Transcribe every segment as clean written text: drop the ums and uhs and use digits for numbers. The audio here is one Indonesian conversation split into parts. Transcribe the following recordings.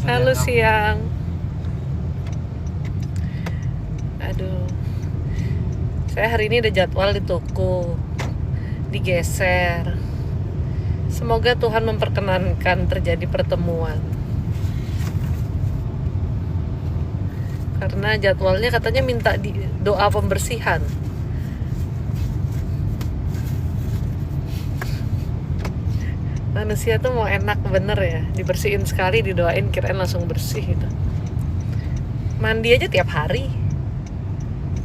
Halo siang. Aduh, saya hari ini ada jadwal di toko, digeser. Semoga Tuhan memperkenankan terjadi pertemuan. Karena jadwalnya katanya minta doa pembersihan. Manusia tuh mau enak bener ya, dibersihin sekali, didoain, kirain langsung bersih gitu. Mandi aja tiap hari.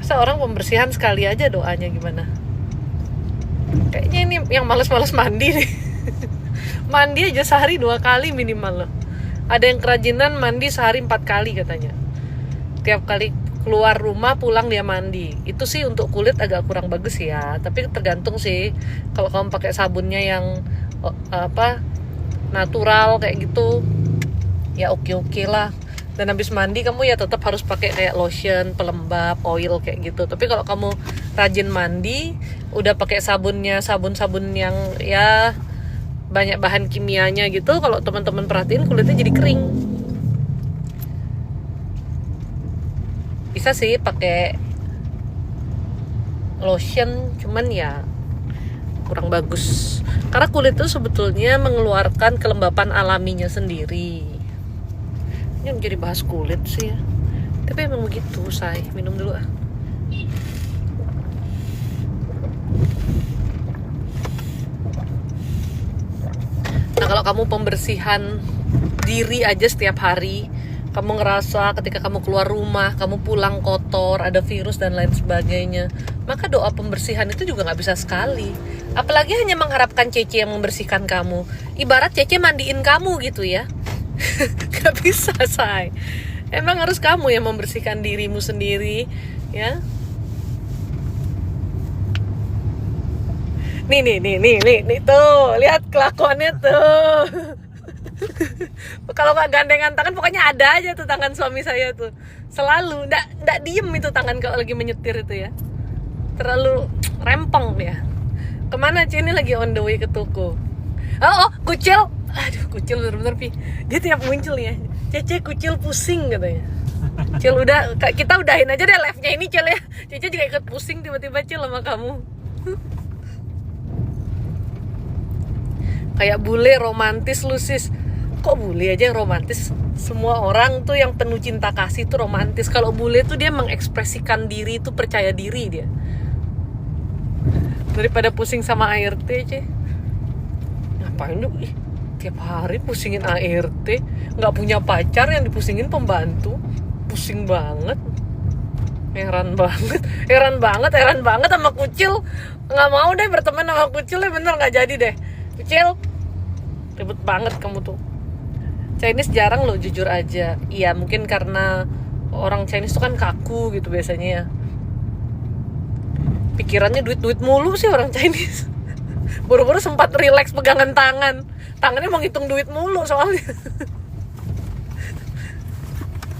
Masa orang pembersihan sekali aja doanya gimana? Kayaknya ini yang males-males mandi nih. Mandi aja sehari 2 kali minimal loh. Ada yang kerajinan mandi sehari 4 kali katanya. Tiap kali keluar rumah pulang dia mandi. Itu sih untuk kulit agak kurang bagus ya. Tapi tergantung sih. Kalau kamu pakai sabunnya yang natural kayak gitu, ya oke lah. Dan habis mandi kamu ya tetap harus pakai kayak lotion, pelembab, oil kayak gitu. Tapi kalau kamu rajin mandi, udah pakai sabunnya, sabun yang ya banyak bahan kimianya gitu, kalau teman-teman perhatiin kulitnya jadi kering. Bisa sih pakai lotion, cuman ya kurang bagus. Karena kulit itu sebetulnya mengeluarkan kelembapan alaminya sendiri. Ini menjadi bahas kulit sih ya. Tapi emang begitu, say. Minum dulu ah. Nah, kalau kamu pembersihan diri aja setiap hari, kamu ngerasa ketika kamu keluar rumah, kamu pulang kotor, ada virus dan lain sebagainya, maka doa pembersihan itu juga gak bisa sekali. Apalagi hanya mengharapkan Cece yang membersihkan kamu. Ibarat Cece mandiin kamu gitu ya. Gak bisa, say. Emang harus kamu yang membersihkan dirimu sendiri ya. Nih tuh, lihat kelakuannya tuh. Kalau nggak gandengan tangan, pokoknya ada aja tuh tangan suami saya tuh. Selalu, nggak diem itu tangan kalau lagi menyetir itu ya. Terlalu rempong dia. Kemana Ci? Ini lagi on the way ke toko. Oh, Kucil. Aduh, Kucil bener-bener Pi. Dia tiap muncul ya. Cece, Kucil pusing katanya. Cil udah, kita udahin aja deh live-nya ini Cil ya. Cece juga ikut pusing tiba-tiba Cil sama kamu. Kayak bule romantis lu sis. Kok bule aja yang romantis? Semua orang tuh yang penuh cinta kasih tuh romantis. Kalau bule tuh dia mengekspresikan diri, tuh percaya diri dia. Daripada pusing sama ART Ceh. Ngapain lu? Tiap hari pusingin ART. Gak punya pacar, yang dipusingin pembantu. Pusing banget. Heran banget sama Kucil. Gak mau deh berteman sama Kucil ya, bener gak jadi deh. Kucil, ribet banget kamu tuh. Chinese jarang loh, jujur aja. Iya, mungkin karena orang Chinese tuh kan kaku gitu biasanya ya. Pikirannya duit mulu sih orang Chinese. Baru-baru sempat relax pegangan tangan. Tangannya mau ngitung duit mulu soalnya.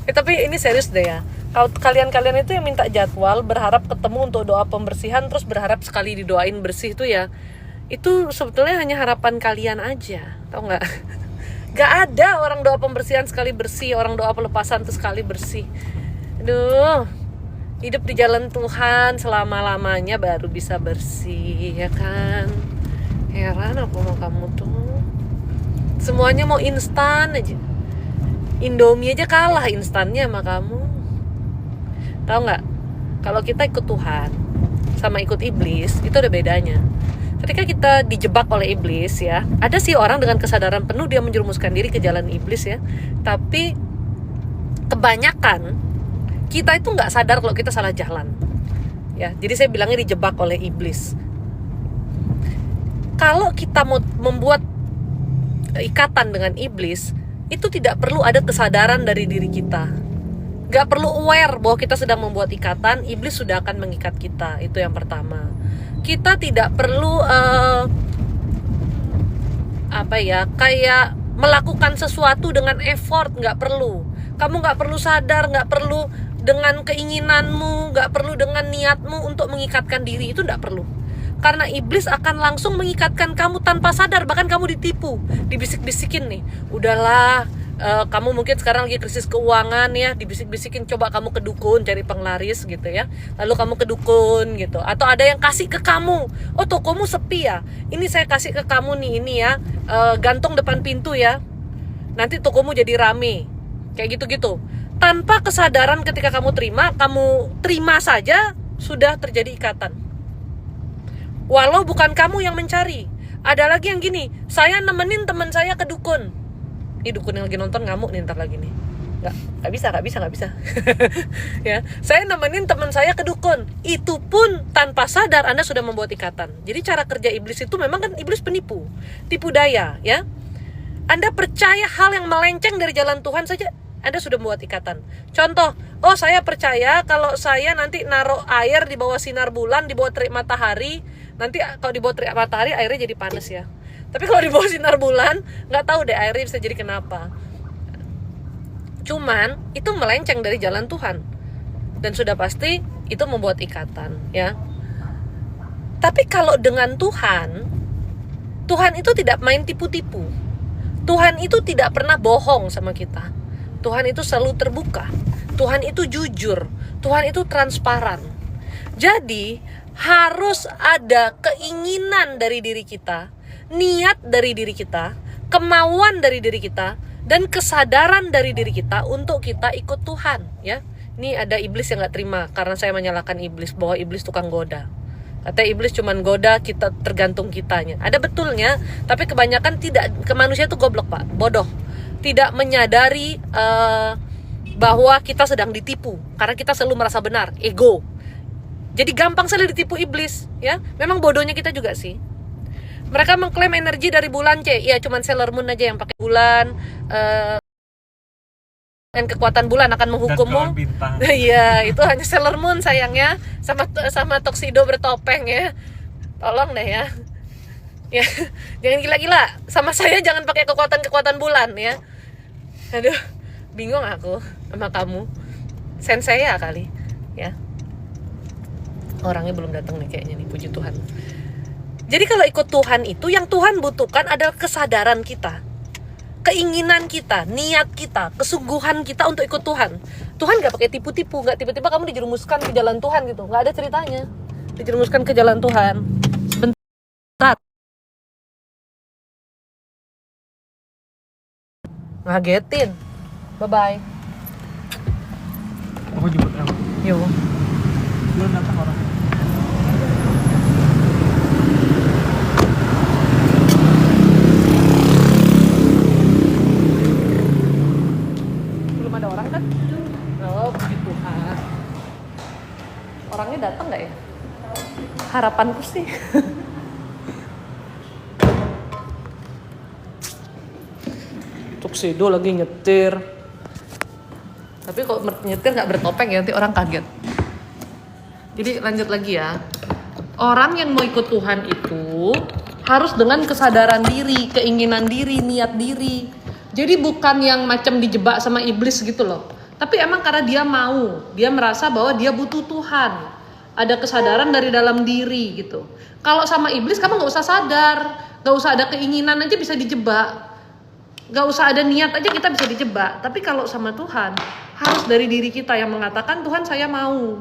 Tapi ini serius deh ya. Kalau kalian itu yang minta jadwal, berharap ketemu untuk doa pembersihan, terus berharap sekali didoain bersih tuh ya, itu sebetulnya hanya harapan kalian aja, tau nggak? Gak ada orang doa pembersihan sekali bersih, orang doa pelepasan tuh sekali bersih. Aduh, hidup di jalan Tuhan selama-lamanya baru bisa bersih, ya kan? Heran aku sama kamu tuh. Semuanya mau instan aja. Indomie aja kalah instannya sama kamu. Tahu nggak? Kalau kita ikut Tuhan sama ikut iblis itu ada bedanya. Ketika kita dijebak oleh iblis ya, ada sih orang dengan kesadaran penuh dia menjerumuskan diri ke jalan iblis ya. Tapi kebanyakan kita itu nggak sadar kalau kita salah jalan. Ya, jadi saya bilangnya dijebak oleh iblis. Kalau kita mau membuat ikatan dengan iblis, itu tidak perlu ada kesadaran dari diri kita. Gak perlu aware bahwa kita sedang membuat ikatan, iblis sudah akan mengikat kita. Itu yang pertama. Kita tidak perlu kayak melakukan sesuatu dengan effort, nggak perlu. Kamu nggak perlu sadar, nggak perlu dengan keinginanmu, nggak perlu dengan niatmu untuk mengikatkan diri, itu nggak perlu. Karena iblis akan langsung mengikatkan kamu tanpa sadar, bahkan kamu ditipu, dibisik-bisikin nih, udahlah, kamu mungkin sekarang lagi krisis keuangan ya, dibisik-bisikin coba kamu ke dukun cari penglaris gitu ya, lalu kamu ke dukun gitu, atau ada yang kasih ke kamu, oh tokomu sepi ya, ini saya kasih ke kamu nih, ini ya, gantung depan pintu ya, nanti tokomu jadi rame, kayak gitu-gitu. Tanpa kesadaran ketika kamu terima saja sudah terjadi ikatan, walau bukan kamu yang mencari. Ada lagi yang gini, saya nemenin teman saya ke dukun. Ini dukun yang lagi nonton ngamuk nih ntar lagi nih. Nggak bisa. Ya, saya nemenin teman saya ke dukun. Itu pun tanpa sadar Anda sudah membuat ikatan. Jadi cara kerja iblis itu memang kan iblis penipu, tipu daya ya. Anda percaya hal yang melenceng dari jalan Tuhan saja, Anda sudah membuat ikatan. Contoh, oh saya percaya kalau saya nanti naruh air di bawah sinar bulan, di bawah terik matahari, nanti kalau di bawah terik matahari airnya jadi panas ya. Tapi kalau di bawah sinar bulan, nggak tahu deh airnya bisa jadi kenapa. Cuman itu melenceng dari jalan Tuhan, dan sudah pasti itu membuat ikatan ya. Tapi kalau dengan Tuhan itu tidak main tipu-tipu. Tuhan itu tidak pernah bohong sama kita. Tuhan itu selalu terbuka. Tuhan itu jujur. Tuhan itu transparan. Jadi harus ada keinginan dari diri kita, niat dari diri kita, kemauan dari diri kita, dan kesadaran dari diri kita untuk kita ikut Tuhan ya. Ini ada iblis yang gak terima karena saya menyalahkan iblis, bahwa iblis tukang goda. Katanya iblis cuman goda kita, tergantung kitanya. Ada betulnya, tapi kebanyakan tidak. Manusia itu goblok Pak, bodoh. Tidak menyadari bahwa kita sedang ditipu, karena kita selalu merasa benar, ego. Jadi gampang sekali ditipu iblis ya. Memang bodohnya kita juga sih. Mereka mengklaim energi dari bulan C. Ya cuman Sailor Moon aja yang pakai bulan. Dan kekuatan bulan akan menghukummu. Iya, itu hanya Sailor Moon sayangnya, sama Tuxedo bertopeng ya. Tolong deh ya. Ya, jangan gila-gila. Sama saya jangan pakai kekuatan bulan ya. Aduh, bingung aku sama kamu. Sensei ya kali ya. Orangnya belum datang nih kayaknya nih, puji Tuhan. Jadi kalau ikut Tuhan itu, yang Tuhan butuhkan adalah kesadaran kita, keinginan kita, niat kita, kesungguhan kita untuk ikut Tuhan. Tuhan gak pakai tipu-tipu, gak tiba-tiba kamu dijerumuskan ke jalan Tuhan gitu, gak ada ceritanya. Dijerumuskan ke jalan Tuhan. Sebentar. Ngagetin. Bye-bye. Aku jemput kamu. Yuk. Belum datang orang. Belum ada orang kan? Oh, puji Tuhan. Orangnya datang nggak ya? Harapanku sih. Tuxedo lagi nyetir. Tapi kok nyetir nggak bertopeng ya, nanti orang kaget. Jadi lanjut lagi ya. Orang yang mau ikut Tuhan itu harus dengan kesadaran diri, keinginan diri, niat diri. Jadi bukan yang macam dijebak sama iblis gitu loh. Tapi emang karena dia mau, dia merasa bahwa dia butuh Tuhan. Ada kesadaran dari dalam diri gitu. Kalau sama iblis kamu gak usah sadar, gak usah ada keinginan aja bisa dijebak. Gak usah ada niat aja kita bisa dijebak. Tapi kalau sama Tuhan harus dari diri kita yang mengatakan Tuhan saya mau.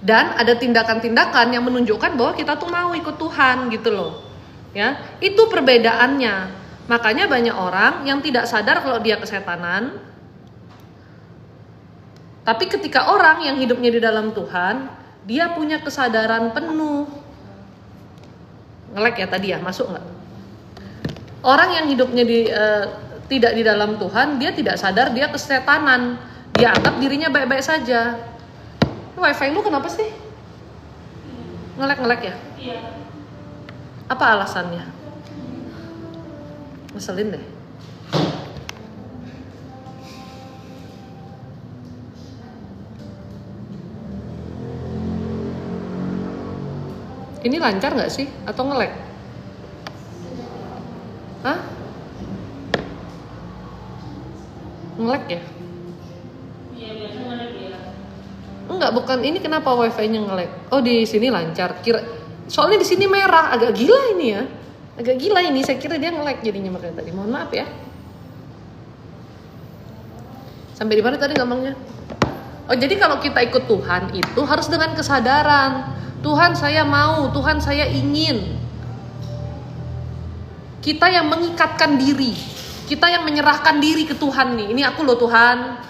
Dan ada tindakan-tindakan yang menunjukkan bahwa kita tuh mau ikut Tuhan gitu loh. Ya, itu perbedaannya. Makanya banyak orang yang tidak sadar kalau dia kesetanan. Tapi ketika orang yang hidupnya di dalam Tuhan, dia punya kesadaran penuh. Ngelek ya tadi ya, masuk nggak? Orang yang hidupnya tidak di dalam Tuhan, dia tidak sadar dia kesetanan. Dia anggap dirinya baik-baik saja. Wifi lu kenapa sih? Ngelek-ngelek ya? Iya. Apa alasannya? Ngeselin deh. Ini lancar nggak sih? Atau ngelek? Hah? Ngelek ya? Iya, biasa ngelek ya. Enggak, bukan ini kenapa wifi-nya ngelek. Oh, di sini lancar. Soalnya di sini merah, agak gila ini ya. Agak gila ini, saya kira dia ngelek jadinya makanya tadi. Mohon maaf ya. Sampai di mana tadi ngomongnya? Oh, jadi kalau kita ikut Tuhan itu harus dengan kesadaran. Tuhan saya mau, Tuhan saya ingin. Kita yang mengikatkan diri, kita yang menyerahkan diri ke Tuhan nih. Ini aku loh Tuhan,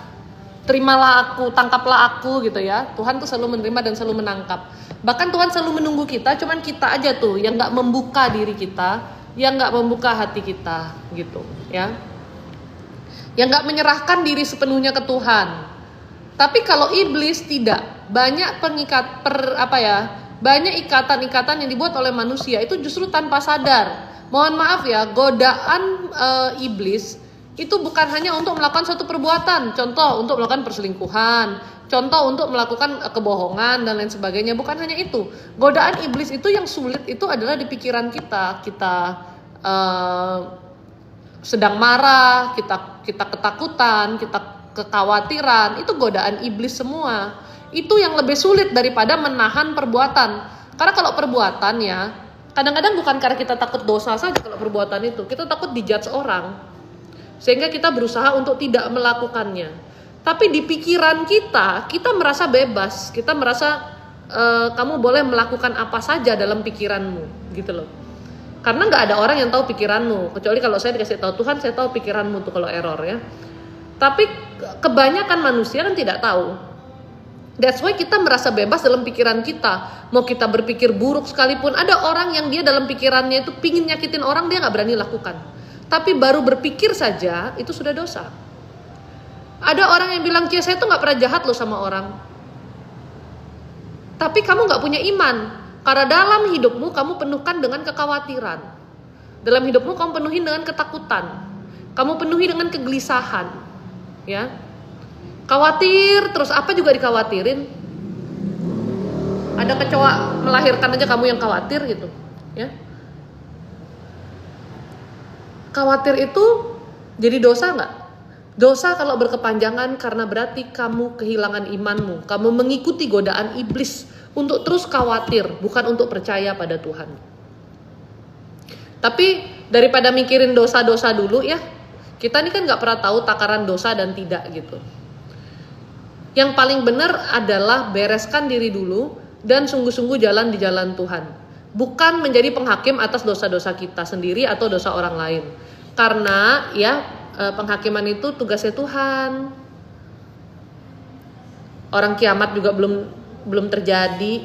terimalah aku, tangkaplah aku gitu ya. Tuhan tuh selalu menerima dan selalu menangkap. Bahkan Tuhan selalu menunggu kita, cuman kita aja tuh yang gak membuka diri kita, yang gak membuka hati kita gitu ya. Yang gak menyerahkan diri sepenuhnya ke Tuhan. Tapi kalau iblis tidak, banyak banyak ikatan-ikatan yang dibuat oleh manusia itu justru tanpa sadar. Mohon maaf ya, godaan iblis itu bukan hanya untuk melakukan suatu perbuatan, contoh untuk melakukan perselingkuhan, contoh untuk melakukan kebohongan dan lain sebagainya. Bukan hanya itu. Godaan iblis itu yang sulit itu adalah di pikiran kita. Kita sedang marah, kita ketakutan, kita kekhawatiran, itu godaan iblis semua. Itu yang lebih sulit daripada menahan perbuatan. Karena kalau perbuatan ya, kadang-kadang bukan karena kita takut dosa saja kalau perbuatan itu, kita takut dijudge orang. Sehingga kita berusaha untuk tidak melakukannya. Tapi di pikiran kita merasa bebas, kita merasa kamu boleh melakukan apa saja dalam pikiranmu, gitu loh. Karena nggak ada orang yang tahu pikiranmu, kecuali kalau saya dikasih tahu Tuhan, saya tahu pikiranmu tuh kalau error ya. Tapi kebanyakan manusia kan tidak tahu. That's why kita merasa bebas dalam pikiran kita. Mau kita berpikir buruk sekalipun, ada orang yang dia dalam pikirannya itu pingin nyakitin orang, dia nggak berani lakukan. Tapi baru berpikir saja itu sudah dosa. Ada orang yang bilang, saya tuh nggak pernah jahat loh sama orang. Tapi kamu nggak punya iman. Karena dalam hidupmu kamu penuhkan dengan kekhawatiran. Dalam hidupmu kamu penuhi dengan ketakutan. Kamu penuhi dengan kegelisahan. Ya. Khawatir terus, apa juga dikhawatirin. Ada kecoa melahirkan aja kamu yang khawatir gitu, ya. Khawatir itu jadi dosa nggak? Dosa kalau berkepanjangan karena berarti kamu kehilangan imanmu. Kamu mengikuti godaan iblis untuk terus khawatir, bukan untuk percaya pada Tuhan. Tapi daripada mikirin dosa-dosa dulu ya, kita ini kan nggak pernah tahu takaran dosa dan tidak gitu. Yang paling benar adalah bereskan diri dulu dan sungguh-sungguh jalan di jalan Tuhan. Bukan menjadi penghakim atas dosa-dosa kita sendiri atau dosa orang lain. Karena ya penghakiman itu tugasnya Tuhan. Orang kiamat juga belum terjadi.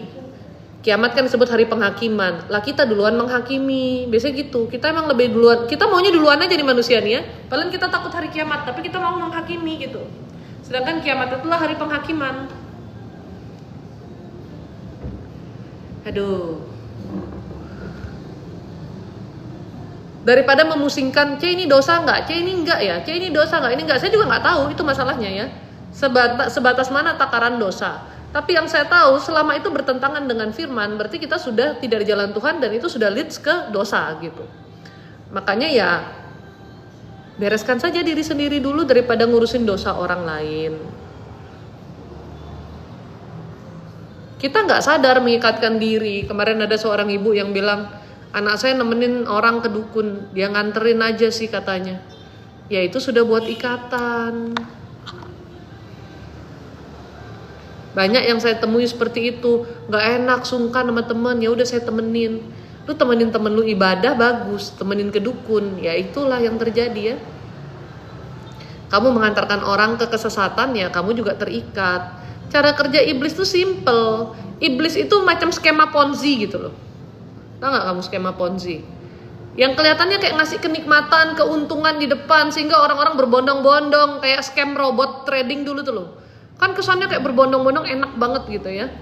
Kiamat kan disebut hari penghakiman. Lah kita duluan menghakimi. Biasanya gitu. Kita emang lebih duluan. Kita maunya duluan aja di manusia nih ya. Padahal kita takut hari kiamat, tapi kita mau menghakimi gitu. Sedangkan kiamat itulah hari penghakiman. Aduh. Daripada memusingkan, ini dosa nggak? Ini enggak ya? Ini dosa nggak? Ini enggak? Saya juga nggak tahu itu masalahnya ya. Sebatas mana takaran dosa. Tapi yang saya tahu selama itu bertentangan dengan firman, berarti kita sudah tidak di jalan Tuhan dan itu sudah leads ke dosa gitu. Makanya ya bereskan saja diri sendiri dulu daripada ngurusin dosa orang lain. Kita nggak sadar mengikatkan diri. Kemarin ada seorang ibu yang bilang, anak saya nemenin orang ke dukun, dia nganterin aja sih katanya. Ya itu sudah buat ikatan. Banyak yang saya temui seperti itu, nggak enak, sungkan sama teman, ya udah saya temenin. Lu temenin temen lu ibadah bagus, temenin ke dukun, ya itulah yang terjadi ya. Kamu mengantarkan orang ke kesesatan ya, kamu juga terikat. Cara kerja iblis tuh simple. Iblis itu macam skema Ponzi gitu loh. Tahu nggak kamu skema Ponzi? Yang kelihatannya kayak ngasih kenikmatan, keuntungan di depan sehingga orang-orang berbondong-bondong kayak scam robot trading dulu tuh loh. Kan kesannya kayak berbondong-bondong enak banget gitu ya.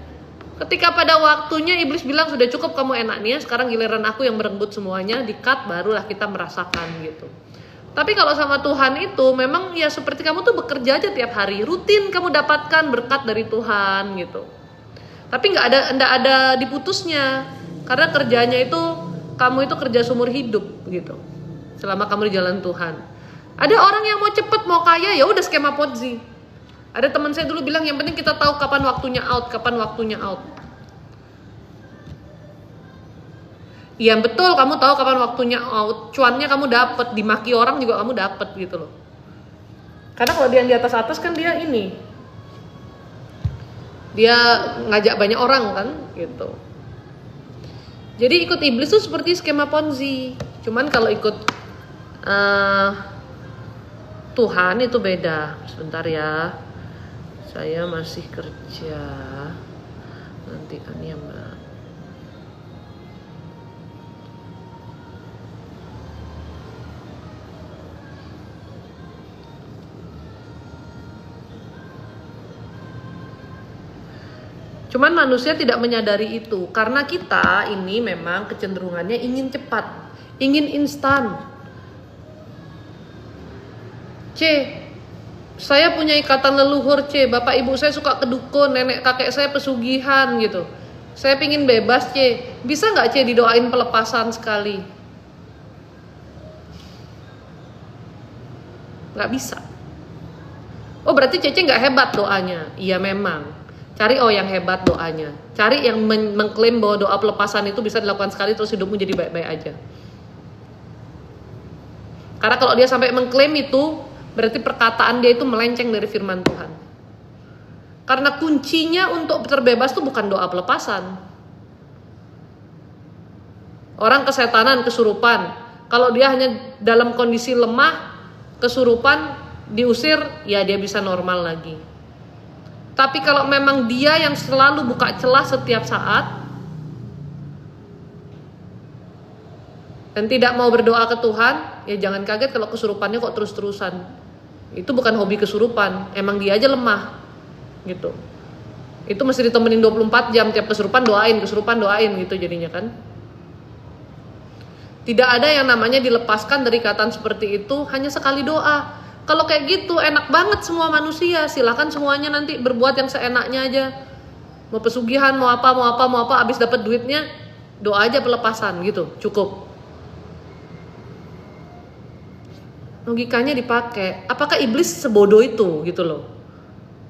Ketika pada waktunya iblis bilang sudah cukup kamu enak nih ya, sekarang giliran aku yang merenggut semuanya, di-cut barulah kita merasakan gitu. Tapi kalau sama Tuhan itu memang ya seperti kamu tuh bekerja aja tiap hari, rutin kamu dapatkan berkat dari Tuhan gitu. Tapi nggak ada diputusnya, karena kerjanya itu kamu itu kerja seumur hidup gitu. Selama kamu di jalan Tuhan. Ada orang yang mau cepet mau kaya ya udah skema Ponzi. Ada teman saya dulu bilang yang penting kita tahu kapan waktunya out, kapan waktunya out. Iya betul, kamu tahu kapan waktunya out, cuannya kamu dapat, dimaki orang juga kamu dapat gitu loh. Karena kalau dia yang di atas kan dia ini, dia ngajak banyak orang kan gitu. Jadi ikut iblis tuh seperti skema Ponzi. Cuman kalau ikut Tuhan itu beda. Sebentar ya, saya masih kerja. Nanti Ania Mbak. Cuman manusia tidak menyadari itu, karena kita ini memang kecenderungannya ingin cepat, ingin instan. Saya punya ikatan leluhur, bapak ibu saya suka ke dukun, nenek kakek saya pesugihan gitu. Saya pingin bebas, bisa nggak didoain pelepasan sekali? Nggak bisa. Oh berarti Cece nggak hebat doanya? Iya memang. Cari yang hebat doanya. Cari yang mengklaim bahwa doa pelepasan itu bisa dilakukan sekali terus hidupmu jadi baik-baik aja. Karena kalau dia sampai mengklaim itu, berarti perkataan dia itu melenceng dari firman Tuhan. Karena kuncinya untuk terbebas itu bukan doa pelepasan. Orang kesetanan, kesurupan. Kalau dia hanya dalam kondisi lemah, kesurupan, diusir, ya dia bisa normal lagi. Tapi kalau memang dia yang selalu buka celah setiap saat dan tidak mau berdoa ke Tuhan, ya jangan kaget kalau kesurupannya kok terus-terusan. Itu bukan hobi kesurupan, emang dia aja lemah gitu. Itu mesti ditemenin 24 jam, tiap kesurupan doain gitu jadinya kan. Tidak ada yang namanya dilepaskan dari ikatan seperti itu hanya sekali doa. Kalau kayak gitu enak banget semua manusia, silakan semuanya nanti berbuat yang seenaknya aja. Mau pesugihan, mau apa, abis dapat duitnya doa aja pelepasan gitu, cukup. Logikanya dipakai. Apakah iblis sebodoh itu gitu loh?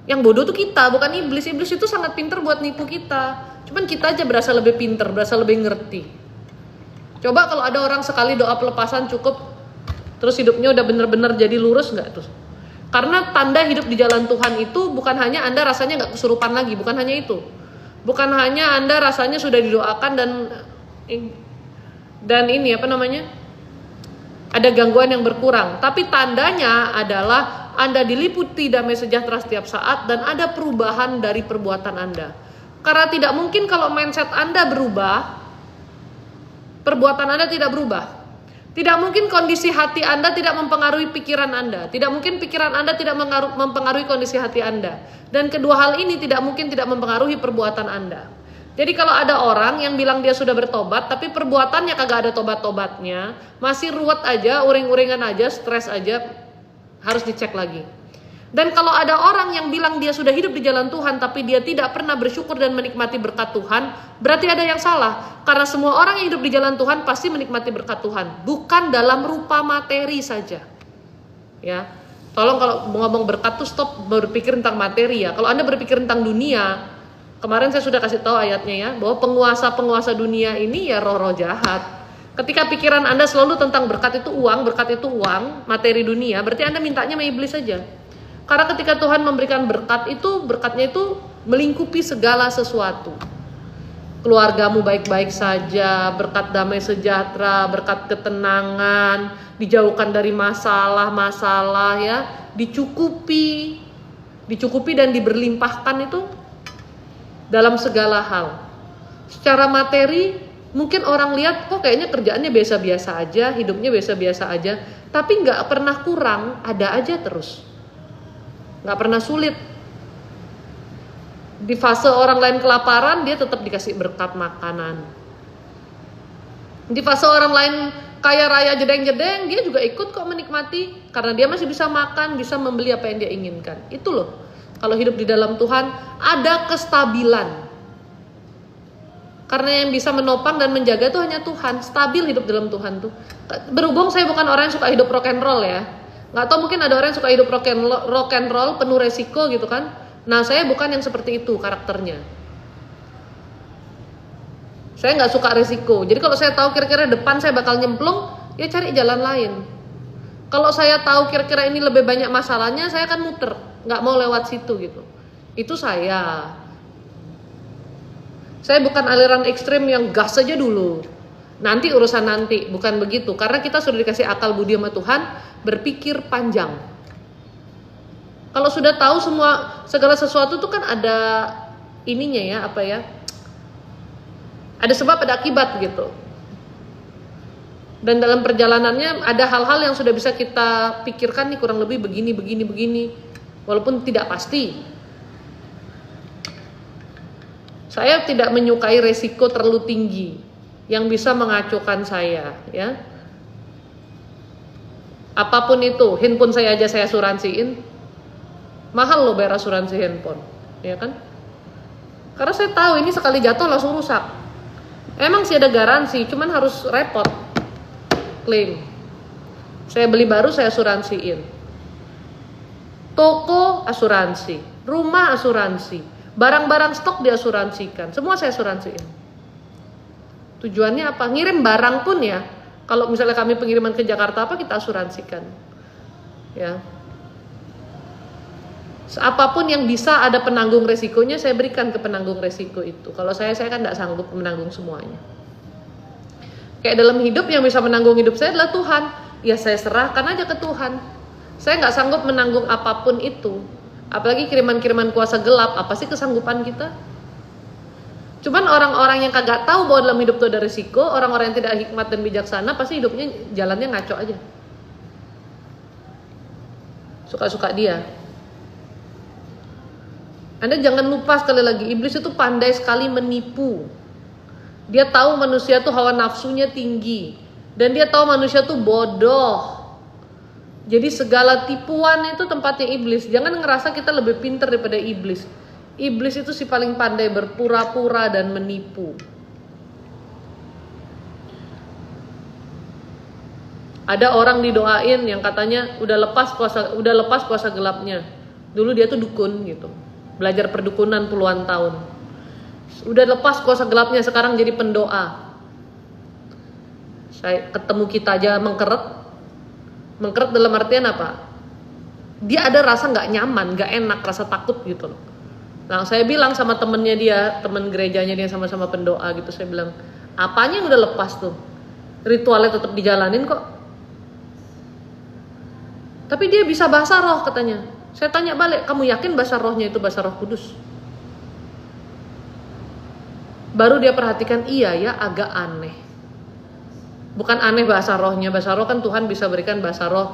Yang bodoh tuh kita, bukan iblis. Iblis itu sangat pintar buat nipu kita. Cuman kita aja berasa lebih pintar, berasa lebih ngerti. Coba kalau ada orang sekali doa pelepasan cukup, terus hidupnya udah bener-bener jadi lurus nggak tuh? Karena tanda hidup di jalan Tuhan itu bukan hanya Anda rasanya nggak kesurupan lagi, bukan hanya itu. Bukan hanya Anda rasanya sudah didoakan dan ini apa namanya? Ada gangguan yang berkurang. Tapi tandanya adalah Anda diliputi damai sejahtera setiap saat dan ada perubahan dari perbuatan Anda. Karena tidak mungkin kalau mindset Anda berubah, perbuatan Anda tidak berubah. Tidak mungkin kondisi hati Anda tidak mempengaruhi pikiran Anda. Tidak mungkin pikiran Anda tidak mempengaruhi kondisi hati Anda. Dan kedua hal ini tidak mungkin tidak mempengaruhi perbuatan Anda. Jadi kalau ada orang yang bilang dia sudah bertobat, tapi perbuatannya kagak ada tobat-tobatnya, masih ruwet aja, uring-uringan aja, stres aja, harus dicek lagi. Dan kalau ada orang yang bilang dia sudah hidup di jalan Tuhan tapi dia tidak pernah bersyukur dan menikmati berkat Tuhan, berarti ada yang salah. Karena semua orang yang hidup di jalan Tuhan pasti menikmati berkat Tuhan, bukan dalam rupa materi saja. Ya. Tolong kalau ngomong berkat tuh stop berpikir tentang materi ya. Kalau Anda berpikir tentang dunia, kemarin saya sudah kasih tahu ayatnya ya, bahwa penguasa-penguasa dunia ini ya roh-roh jahat. Ketika pikiran Anda selalu tentang berkat itu uang, materi dunia, berarti Anda mintanya sama iblis saja. Karena ketika Tuhan memberikan berkat itu, berkatnya itu melingkupi segala sesuatu. Keluargamu baik-baik saja, berkat damai sejahtera, berkat ketenangan, dijauhkan dari masalah-masalah ya, dicukupi dan diberlimpahkan itu dalam segala hal. Secara materi mungkin orang lihat kok kayaknya kerjaannya biasa-biasa aja, hidupnya biasa-biasa aja, tapi nggak pernah kurang, ada aja terus. Nggak pernah sulit. Di fase orang lain kelaparan, dia tetap dikasih berkat makanan. Di fase orang lain kaya raya jedeng-jedeng, dia juga ikut kok menikmati, karena dia masih bisa makan, bisa membeli apa yang dia inginkan. Itu loh, kalau hidup di dalam Tuhan ada kestabilan. Karena yang bisa menopang dan menjaga itu hanya Tuhan. Stabil hidup dalam Tuhan tuh. Berhubung saya bukan orang yang suka hidup rock and roll ya, nggak tahu mungkin ada orang yang suka hidup rock and roll penuh resiko gitu kan. Nah saya bukan yang seperti itu karakternya. Saya nggak suka resiko. Jadi kalau saya tahu kira-kira depan saya bakal nyemplung, ya cari jalan lain. Kalau saya tahu kira-kira ini lebih banyak masalahnya, saya akan muter, nggak mau lewat situ gitu. Itu saya. Saya bukan aliran ekstrim yang gas saja dulu. Nanti urusan nanti, bukan begitu. Karena kita sudah dikasih akal budi sama Tuhan, berpikir panjang. Kalau sudah tahu segala sesuatu itu kan ada ininya ya, apa ya? Ada sebab, ada akibat gitu. Dan dalam perjalanannya ada hal-hal yang sudah bisa kita pikirkan nih kurang lebih begini. Walaupun tidak pasti. Saya tidak menyukai resiko terlalu tinggi yang bisa mengacaukan saya, ya. Apapun itu, handphone saya aja saya asuransiin. Mahal loh bayar asuransi handphone, ya kan? Karena saya tahu ini sekali jatuh langsung rusak. Emang sih ada garansi, cuman harus repot klaim. Saya beli baru saya asuransiin. Toko asuransi, rumah asuransi, barang-barang stok diasuransikan, semua saya asuransiin. Tujuannya apa? Ngirim barang pun ya, kalau misalnya kami pengiriman ke Jakarta apa kita asuransikan, ya. Apapun yang bisa ada penanggung resikonya saya berikan ke penanggung resiko itu. Kalau saya kan tidak sanggup menanggung semuanya. Kayak dalam hidup yang bisa menanggung hidup saya adalah Tuhan. Ya saya serahkan aja ke Tuhan. Saya nggak sanggup menanggung apapun itu. Apalagi kiriman-kiriman kuasa gelap, apa sih kesanggupan kita? Cuman orang-orang yang kagak tahu bahwa dalam hidup itu ada risiko, orang-orang yang tidak hikmat dan bijaksana pasti hidupnya jalannya ngaco aja. Suka-suka dia. Anda jangan lupa sekali lagi, iblis itu pandai sekali menipu. Dia tahu manusia tuh hawa nafsunya tinggi. Dan dia tahu manusia tuh bodoh. Jadi segala tipuan itu tempatnya iblis. Jangan ngerasa kita lebih pintar daripada iblis. Iblis itu si paling pandai berpura-pura dan menipu. Ada orang didoain yang katanya udah lepas puasa gelapnya. Dulu dia tuh dukun gitu. Belajar perdukunan puluhan tahun. Udah lepas kuasa gelapnya, sekarang jadi pendoa. Saya ketemu kita aja mengkeret. Mengkeret dalam artian apa? Dia ada rasa gak nyaman, gak enak, rasa takut gitu loh. Nah saya bilang sama temennya dia, temen gerejanya dia sama-sama pendoa gitu. Saya bilang, apanya yang udah lepas tuh? Ritualnya tetap dijalanin kok. Tapi dia bisa bahasa roh katanya. Saya tanya balik, kamu yakin bahasa rohnya itu bahasa Roh Kudus? Baru dia perhatikan, iya ya agak aneh. Bukan aneh bahasa rohnya, bahasa roh kan Tuhan bisa berikan bahasa roh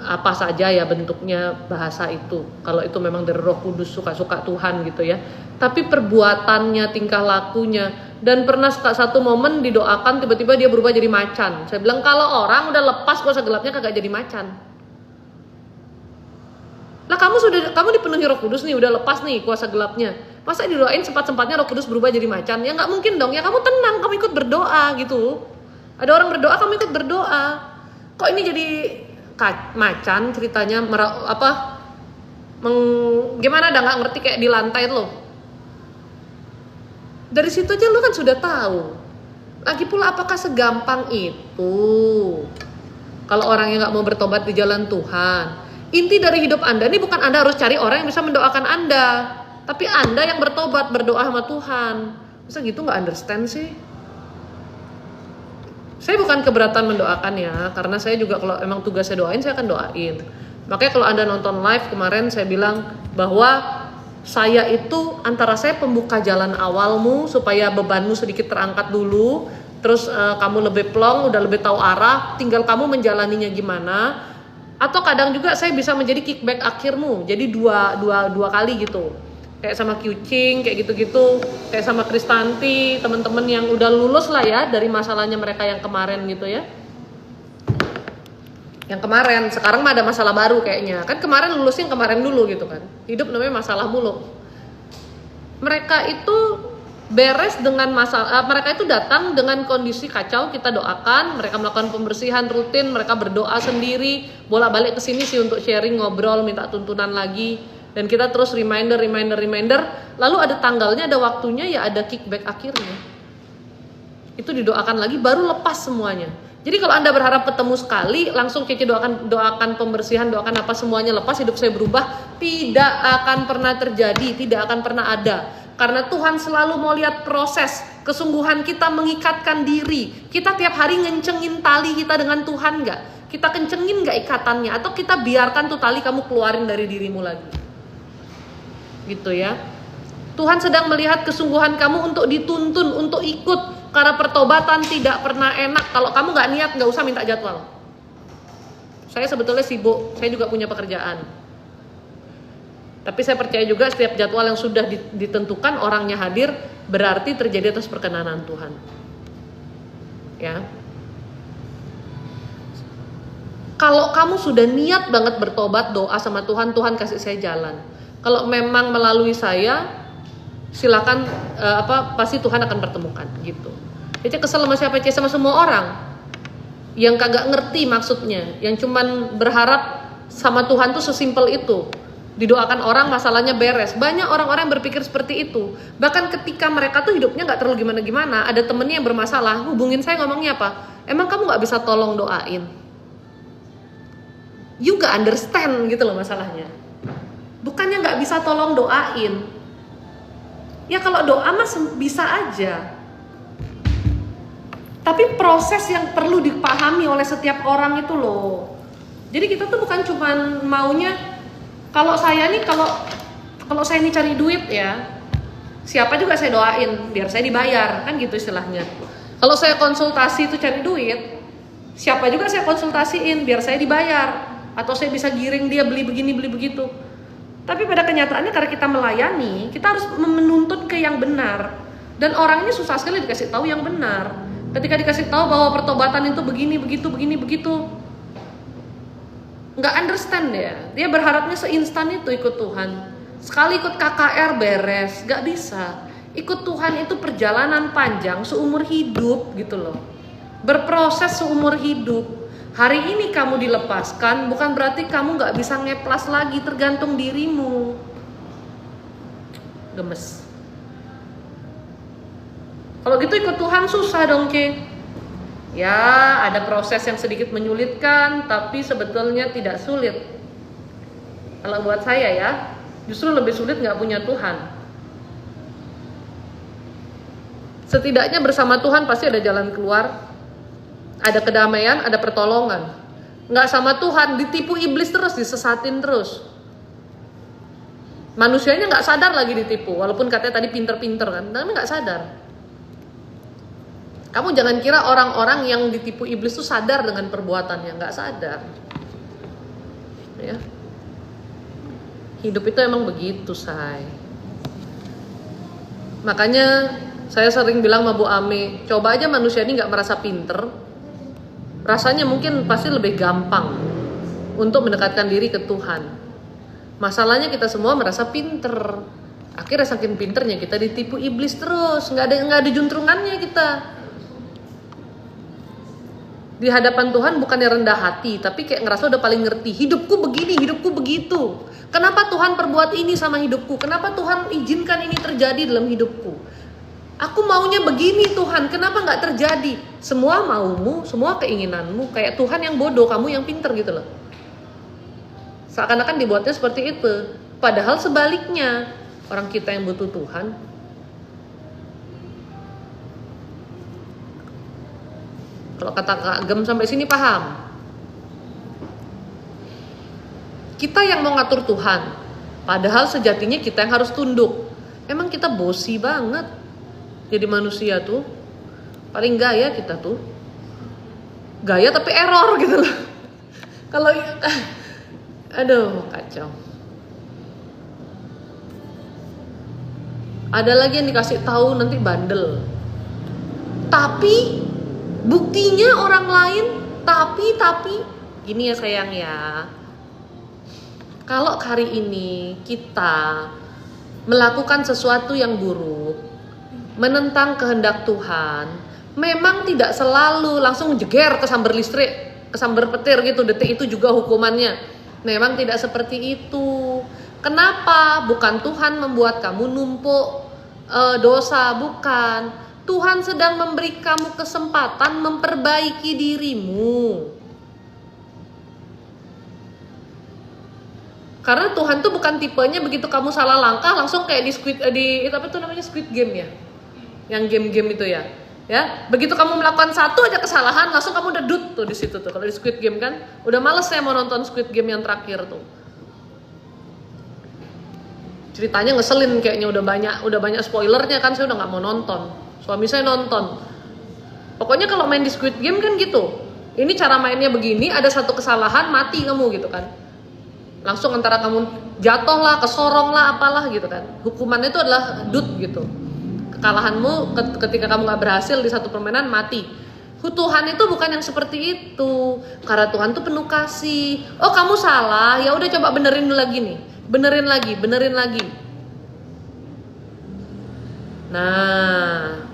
apa saja ya bentuknya bahasa itu. Kalau itu memang dari Roh Kudus, suka-suka Tuhan gitu ya. Tapi perbuatannya, tingkah lakunya. Dan pernah satu momen didoakan tiba-tiba dia berubah jadi macan. Saya bilang kalau orang udah lepas kuasa gelapnya kagak jadi macan. Lah kamu dipenuhi Roh Kudus nih, udah lepas nih kuasa gelapnya. Masa didoain sempat-sempatnya Roh Kudus berubah jadi macan? Ya nggak mungkin dong. Ya kamu tenang, kamu ikut berdoa gitu. Ada orang berdoa, kamu ikut berdoa. Kok ini jadi macan ceritanya gimana dah nggak ngerti kayak di lantai loh. Dari situ aja lu kan sudah tahu. Lagi pula apakah segampang itu? Kalau orang yang nggak mau bertobat di jalan Tuhan. Inti dari hidup Anda ini bukan Anda harus cari orang yang bisa mendoakan Anda, tapi Anda yang bertobat, berdoa sama Tuhan. Masa gitu nggak understand sih? Saya bukan keberatan mendoakan ya, karena saya juga kalau emang tugasnya doain, saya akan doain. Makanya kalau Anda nonton live kemarin saya bilang bahwa saya itu antara saya pembuka jalan awalmu supaya bebanmu sedikit terangkat dulu, terus kamu lebih plong, udah lebih tahu arah, tinggal kamu menjalaninya gimana. Atau kadang juga saya bisa menjadi kickback akhirmu, jadi dua kali gitu. Kayak sama Kyucing, kayak gitu-gitu. Kayak sama Kristanti, teman-teman yang udah lulus lah ya dari masalahnya mereka yang kemarin gitu ya. Yang kemarin, sekarang mah ada masalah baru kayaknya. Kan kemarin lulusnya yang kemarin dulu gitu kan. Hidup namanya masalah mulu. Mereka itu beres dengan masalah, mereka itu datang dengan kondisi kacau, kita doakan, mereka melakukan pembersihan rutin, mereka berdoa sendiri, bolak-balik ke sini sih untuk sharing, ngobrol, minta tuntunan lagi, dan kita terus reminder, lalu ada tanggalnya, ada waktunya, ya ada kickback akhirnya. Itu didoakan lagi, baru lepas semuanya. Jadi kalau Anda berharap ketemu sekali, langsung Cici doakan pembersihan, doakan apa semuanya lepas, hidup saya berubah, tidak akan pernah terjadi, tidak akan pernah ada. Karena Tuhan selalu mau lihat proses, kesungguhan kita mengikatkan diri. Kita tiap hari ngencengin tali kita dengan Tuhan nggak? Kita kencengin nggak ikatannya? Atau kita biarkan tuh tali kamu keluarin dari dirimu lagi? Gitu ya. Tuhan sedang melihat kesungguhan kamu untuk dituntun, untuk ikut. Karena pertobatan tidak pernah enak. Kalau kamu gak niat, gak usah minta jadwal. Saya sebetulnya sibuk, saya juga punya pekerjaan. Tapi saya percaya juga setiap jadwal yang sudah ditentukan, orangnya hadir, berarti terjadi atas perkenanan Tuhan. Ya. Kalau kamu sudah niat banget bertobat, doa sama Tuhan, Tuhan kasih saya jalan. Kalau memang melalui saya, silakan pasti Tuhan akan pertemukan gitu. Cece kesel sama siapa? Cece sama semua orang yang kagak ngerti maksudnya, yang cuman berharap sama Tuhan tuh sesimpel itu. Didoakan orang masalahnya beres. Banyak orang-orang yang berpikir seperti itu. Bahkan ketika mereka tuh hidupnya nggak terlalu gimana-gimana, ada temennya yang bermasalah, hubungin saya ngomongnya apa? Emang kamu nggak bisa tolong doain? You gak understand gitu loh masalahnya. Bukannya nggak bisa tolong doain. Ya kalau doa mah bisa aja. Tapi proses yang perlu dipahami oleh setiap orang itu loh. Jadi kita tuh bukan cuman maunya, kalau saya nih kalau saya nih cari duit ya, siapa juga saya doain biar saya dibayar, kan gitu istilahnya. Kalau saya konsultasi itu cari duit, siapa juga saya konsultasiin biar saya dibayar, atau saya bisa giring dia beli begini beli begitu. Tapi pada kenyataannya karena kita melayani, kita harus menuntut ke yang benar. Dan orangnya susah sekali dikasih tahu yang benar. Ketika dikasih tahu bahwa pertobatan itu begini, begitu, nggak understand ya. Dia berharapnya seinstan itu ikut Tuhan. Sekali ikut KKR beres, nggak bisa. Ikut Tuhan itu perjalanan panjang, seumur hidup gitu loh. Berproses seumur hidup. Hari ini kamu dilepaskan, bukan berarti kamu nggak bisa ngeplas lagi, tergantung dirimu. Gemes. Kalau gitu ikut Tuhan susah dong, Ce. Ya, ada proses yang sedikit menyulitkan, tapi sebetulnya tidak sulit. Kalau buat saya ya, justru lebih sulit nggak punya Tuhan. Setidaknya bersama Tuhan pasti ada jalan keluar, ada kedamaian, ada pertolongan. Nggak sama Tuhan, ditipu iblis terus, disesatin terus. Manusianya nggak sadar lagi ditipu, walaupun katanya tadi pinter-pinter kan, tapi nggak sadar. Kamu jangan kira orang-orang yang ditipu iblis itu sadar dengan perbuatannya, nggak sadar. Ya. Hidup itu emang begitu, say. Makanya saya sering bilang sama Bu Ame, coba aja manusia ini nggak merasa pinter, rasanya mungkin pasti lebih gampang untuk mendekatkan diri ke Tuhan. Masalahnya kita semua merasa pinter. Akhirnya saking pinternya kita ditipu iblis terus, nggak ada juntrungannya kita. Di hadapan Tuhan bukannya rendah hati, tapi kayak ngerasa udah paling ngerti. Hidupku begini, hidupku begitu. Kenapa Tuhan perbuat ini sama hidupku? Kenapa Tuhan izinkan ini terjadi dalam hidupku? Aku maunya begini Tuhan, kenapa nggak terjadi? Semua maumu, semua keinginanmu. Kayak Tuhan yang bodoh, kamu yang pinter gitu loh. Seakan-akan dibuatnya seperti itu. Padahal sebaliknya, orang kita yang butuh Tuhan. Kalau kata Kak Gem sampai sini paham? Kita yang mau ngatur Tuhan, padahal sejatinya kita yang harus tunduk. Emang kita bosi banget jadi manusia tuh. Paling gaya kita tuh. Gaya tapi error gitu loh. Kalau aduh kacau. Ada lagi yang dikasih tahu nanti bandel. Tapi buktinya orang lain, tapi gini ya sayang ya. Kalau hari ini kita melakukan sesuatu yang buruk, menentang kehendak Tuhan, memang tidak selalu langsung jeger ke sambar listrik, ke sambar petir gitu, detik itu juga hukumannya. Memang tidak seperti itu. Kenapa? Bukan Tuhan membuat kamu numpuk dosa, bukan. Tuhan sedang memberi kamu kesempatan memperbaiki dirimu. Karena Tuhan tuh bukan tipenya begitu kamu salah langkah langsung kayak di apa tuh namanya Squid Game ya. Yang game-game itu ya. Ya, begitu kamu melakukan satu aja kesalahan langsung kamu udah dut tuh di situ tuh. Kalau di Squid Game kan, udah males saya mau nonton Squid Game yang terakhir tuh. Ceritanya ngeselin kayaknya udah banyak spoilernya kan, saya udah nggak mau nonton. Suami saya nonton. Pokoknya kalau main di Squid Game kan gitu. Ini cara mainnya begini, ada satu kesalahan mati kamu gitu kan. Langsung antara kamu jatuh lah, kesorong lah, apalah gitu kan. Hukumannya itu adalah dut gitu. Kekalahanmu ketika kamu nggak berhasil di satu permainan mati. Tuhan itu bukan yang seperti itu. Karena Tuhan tuh penuh kasih. Oh kamu salah, ya udah coba benerin lagi nih. Benerin lagi. Nah,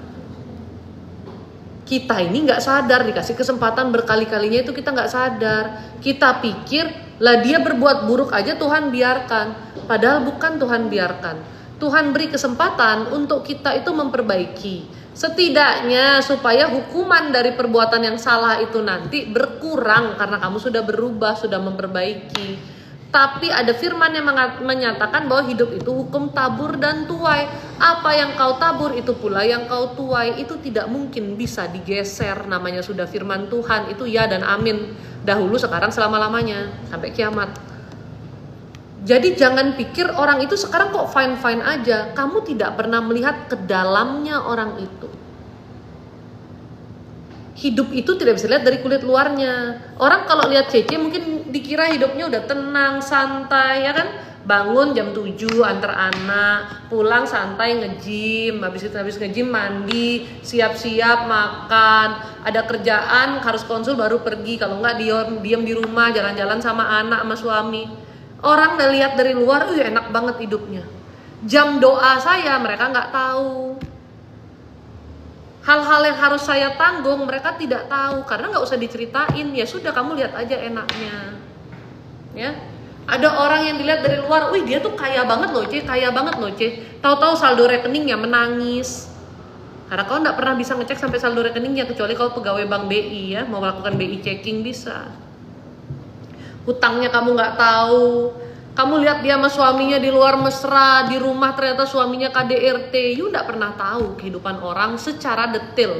kita ini nggak sadar dikasih kesempatan berkali-kalinya itu kita nggak sadar. Kita pikir lah dia berbuat buruk aja Tuhan biarkan. Padahal bukan Tuhan biarkan. Tuhan beri kesempatan untuk kita itu memperbaiki. Setidaknya supaya hukuman dari perbuatan yang salah itu nanti berkurang karena kamu sudah berubah, sudah memperbaiki. Tapi ada firman yang menyatakan bahwa hidup itu hukum tabur dan tuai. Apa yang kau tabur itu pula yang kau tuai. Itu tidak mungkin bisa digeser. Namanya sudah firman Tuhan, itu ya dan amin. Dahulu, sekarang, selama-lamanya sampai kiamat. Jadi jangan pikir orang itu sekarang kok fine-fine aja. Kamu tidak pernah melihat ke dalamnya orang itu. Hidup itu tidak bisa lihat dari kulit luarnya. Orang kalau lihat Cece mungkin dikira hidupnya udah tenang, santai, ya kan? Bangun jam 7 antar anak, pulang santai nge-gym, habis nge-gym mandi, siap-siap makan, ada kerjaan harus konsul baru pergi, kalau enggak diam di rumah jalan-jalan sama anak sama suami. Orang udah lihat dari luar, enak banget hidupnya. Jam doa saya mereka nggak tahu. Hal-hal yang harus saya tanggung mereka tidak tahu karena nggak usah diceritain. Ya sudah kamu lihat aja enaknya. Ya, ada orang yang dilihat dari luar, dia tuh kaya banget loh, kaya banget loh, tahu-tahu saldo rekeningnya menangis. Karena kau nggak pernah bisa ngecek sampai saldo rekeningnya kecuali kau pegawai bank BI ya, mau melakukan BI checking bisa. Hutangnya kamu nggak tahu. Kamu lihat dia sama suaminya di luar mesra, di rumah ternyata suaminya KDRT. You nggak pernah tahu kehidupan orang secara detail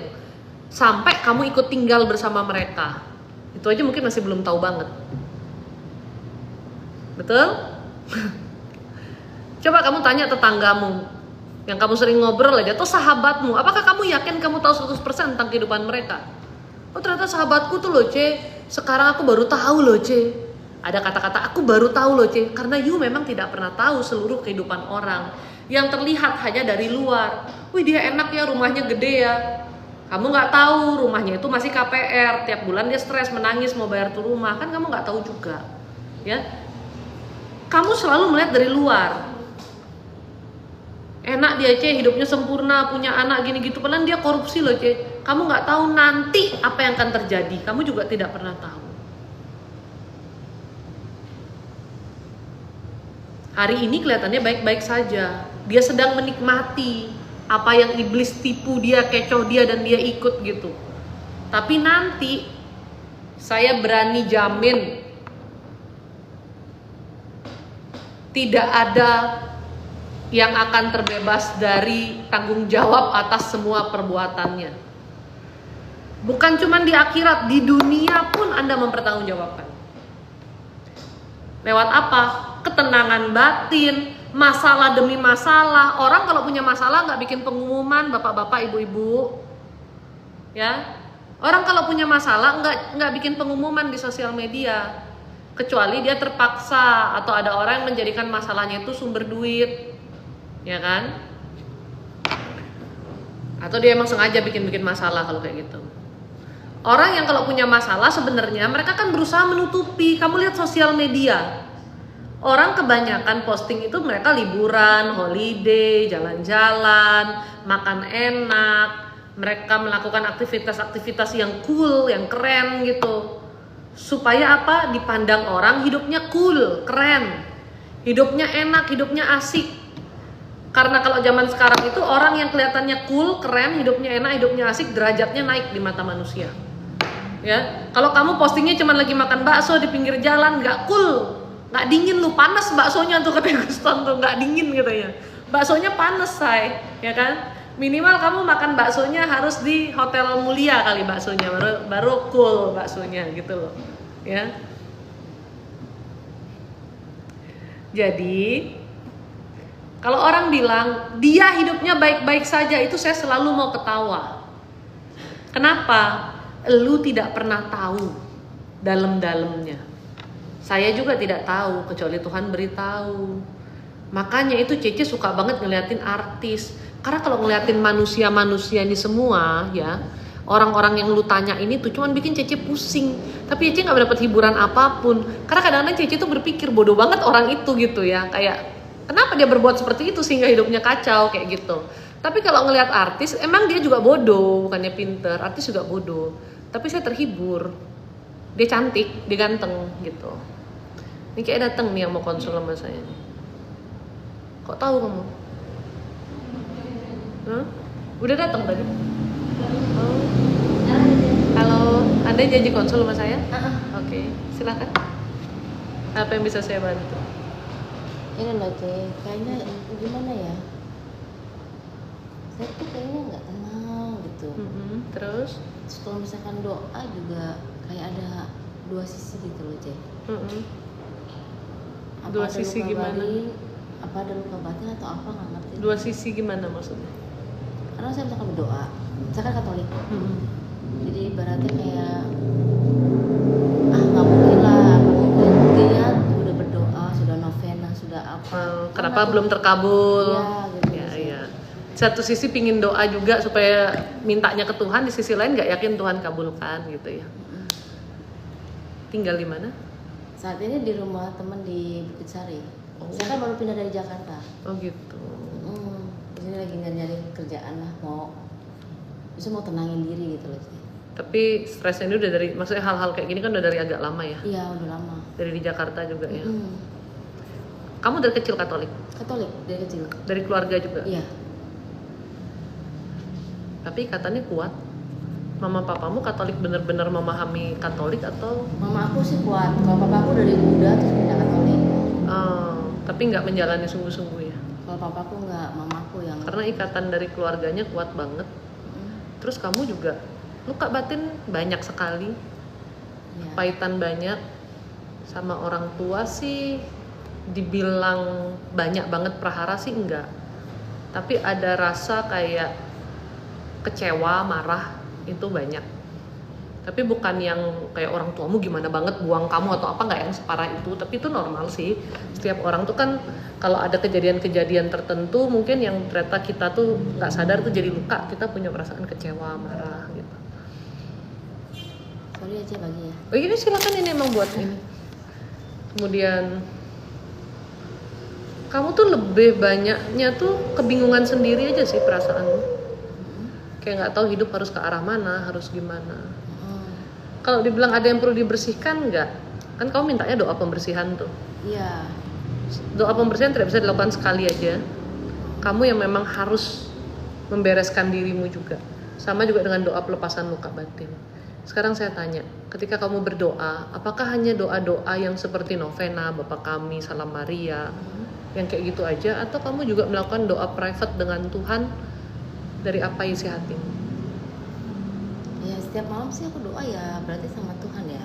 sampai kamu ikut tinggal bersama mereka. Itu aja mungkin masih belum tahu banget. Betul? Coba kamu tanya tetanggamu yang kamu sering ngobrol aja, atau sahabatmu, apakah kamu yakin kamu tahu 100% tentang kehidupan mereka? Oh ternyata sahabatku tuh loh sekarang aku baru tahu loh ada kata-kata aku baru tahu loh karena you memang tidak pernah tahu seluruh kehidupan orang. Yang terlihat hanya dari luar. Dia enak ya, rumahnya gede ya. Kamu nggak tahu rumahnya itu masih KPR, tiap bulan dia stres menangis mau bayar tuh rumah, kan kamu nggak tahu juga ya. Kamu selalu melihat dari luar. Enak dia hidupnya sempurna, punya anak gini gitu, padahal dia korupsi loh Kamu nggak tahu nanti apa yang akan terjadi, kamu juga tidak pernah tahu. Hari ini kelihatannya baik-baik saja, dia sedang menikmati apa yang iblis tipu dia, kecoh dia dan dia ikut gitu. Tapi nanti saya berani jamin tidak ada yang akan terbebas dari tanggung jawab atas semua perbuatannya. Bukan cuma di akhirat, di dunia pun Anda mempertanggungjawabkan. Lewat apa? Ketenangan batin, masalah demi masalah. Orang kalau punya masalah nggak bikin pengumuman, bapak-bapak, ibu-ibu, ya. Orang kalau punya masalah nggak bikin pengumuman di sosial media, kecuali dia terpaksa atau ada orang yang menjadikan masalahnya itu sumber duit, ya kan? Atau dia emang sengaja bikin masalah kalau kayak gitu. Orang yang kalau punya masalah sebenarnya mereka kan berusaha menutupi. Kamu lihat sosial media, orang kebanyakan posting itu mereka liburan, holiday, jalan-jalan, makan enak, mereka melakukan aktivitas-aktivitas yang cool, yang keren gitu. Supaya apa? Dipandang orang hidupnya cool, keren, hidupnya enak, hidupnya asik. Karena kalau zaman sekarang itu orang yang kelihatannya cool, keren, hidupnya enak, hidupnya asik, derajatnya naik di mata manusia. Ya, kalau kamu postingnya cuma lagi makan bakso di pinggir jalan, nggak cool, nggak dingin lu, panas baksonya tuh kata Guston tuh, nggak dingin katanya. Baksonya panas say, ya kan? Minimal kamu makan baksonya harus di hotel mulia kali baksonya, baru cool baksonya gitu loh, ya. Jadi kalau orang bilang dia hidupnya baik-baik saja, itu saya selalu mau ketawa. Kenapa? Lu tidak pernah tahu dalam-dalamnya. Saya juga tidak tahu, kecuali Tuhan beritahu. Makanya itu Cece suka banget ngeliatin artis. Karena kalau ngeliatin manusia-manusia ini semua ya, orang-orang yang lu tanya ini tuh cuman bikin Cece pusing. Tapi Cece gak dapat hiburan apapun. Karena kadang-kadang Cece tuh berpikir bodoh banget orang itu gitu ya. Kayak kenapa dia berbuat seperti itu sehingga hidupnya kacau kayak gitu. Tapi kalau ngelihat artis, emang dia juga bodoh, bukannya pinter. Artis juga bodoh. Tapi saya terhibur. Dia cantik, dia ganteng gitu. Ini kayak datang nih yang mau konsul sama saya nih. Kok tahu kamu? Hah? Udah datang tadi? Oh. Halo, Anda janji konsul sama saya? Oke, silakan. Apa yang bisa saya bantu? Ini loh Cek, kayaknya gimana ya? Saya tuh kayaknya nggak tenang gitu. Terus? Kalau misalkan doa juga kayak ada dua sisi gitu loh Cek. Dua sisi gimana? Apa ada luka batin atau apa nggak ngerti. Dua sisi gimana maksudnya? Karena saya misalkan berdoa, saya kan Katolik. Jadi ibaratnya kayak nggak mungkin lah, apa mungkin dia udah berdoa, sudah novena, sudah apa? Kenapa belum terkabul? Iya, gitu. Ya. Satu sisi pingin doa juga supaya mintanya ke Tuhan, di sisi lain nggak yakin Tuhan kabulkan gitu ya. Tinggal di mana? Saat ini di rumah teman di Bukit Sari. Saya kan baru pindah dari Jakarta. Oh gitu. Di sini lagi nyari kerjaan lah, mau tenangin diri gitu loh. Tapi stresnya ini udah dari, maksudnya hal-hal kayak gini kan udah dari agak lama ya? Iya, udah lama. Dari di Jakarta juga ya? Kamu dari kecil Katolik? Katolik dari kecil. Dari keluarga juga? Iya. Tapi katanya kuat. Mama papamu Katolik, bener-bener memahami Katolik atau? Mama aku sih kuat. Kalau papa aku dari muda terus pindah Katolik. Tapi nggak menjalani sungguh-sungguh ya? Kalau papaku nggak, mamaku yang. Karena ikatan dari keluarganya kuat banget. Terus kamu juga luka batin banyak sekali, Iya. pahitan banyak sama orang tua sih. Dibilang banyak banget prahara sih enggak. Tapi ada rasa kayak kecewa, marah itu banyak. Tapi bukan yang kayak orang tuamu gimana banget buang kamu atau apa, nggak yang separah itu. Tapi itu normal sih. Setiap orang tuh kan kalau ada kejadian-kejadian tertentu mungkin yang ternyata kita tuh nggak sadar tuh jadi luka. Kita punya perasaan kecewa, marah gitu. Sorry aja bagi ya. Oh ini silakan, ini emang buat ini. Kemudian kamu tuh lebih banyaknya tuh kebingungan sendiri aja sih perasaanmu. Kayak nggak tahu hidup harus ke arah mana, harus gimana. Kalau dibilang ada yang perlu dibersihkan nggak? Kan kamu mintanya doa pembersihan tuh. Iya. Doa pembersihan tidak bisa dilakukan sekali aja. Kamu yang memang harus membereskan dirimu juga. Sama juga dengan doa pelepasan luka batin. Sekarang saya tanya, ketika kamu berdoa, apakah hanya doa-doa yang seperti novena, Bapa Kami, Salam Maria, yang kayak gitu aja, atau kamu juga melakukan doa private dengan Tuhan dari apa isi hatimu? Ya setiap malam sih aku doa ya, berarti sama Tuhan ya.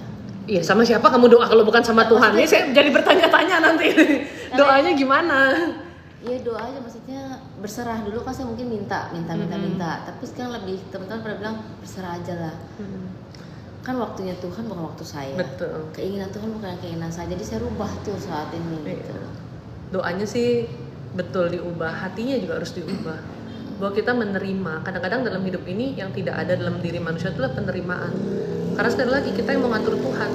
Iya, sama siapa kamu doa kalau bukan sama Tuhan? Ini saya jadi bertanya-tanya nanti. Doanya gimana? Iya doa aja, maksudnya berserah. Dulu kan saya mungkin minta. Tapi sekarang lebih teman-teman pada bilang berserah aja lah. Kan waktunya Tuhan bukan waktu saya. Betul. Keinginan Tuhan bukan keinginan saya. Jadi saya rubah tuh saat ini. Gitu. Doanya sih betul diubah, hatinya juga harus diubah. Bahwa kita menerima. Kadang-kadang dalam hidup ini yang tidak ada dalam diri manusia itulah penerimaan. Karena sekali lagi kita yang mengatur Tuhan.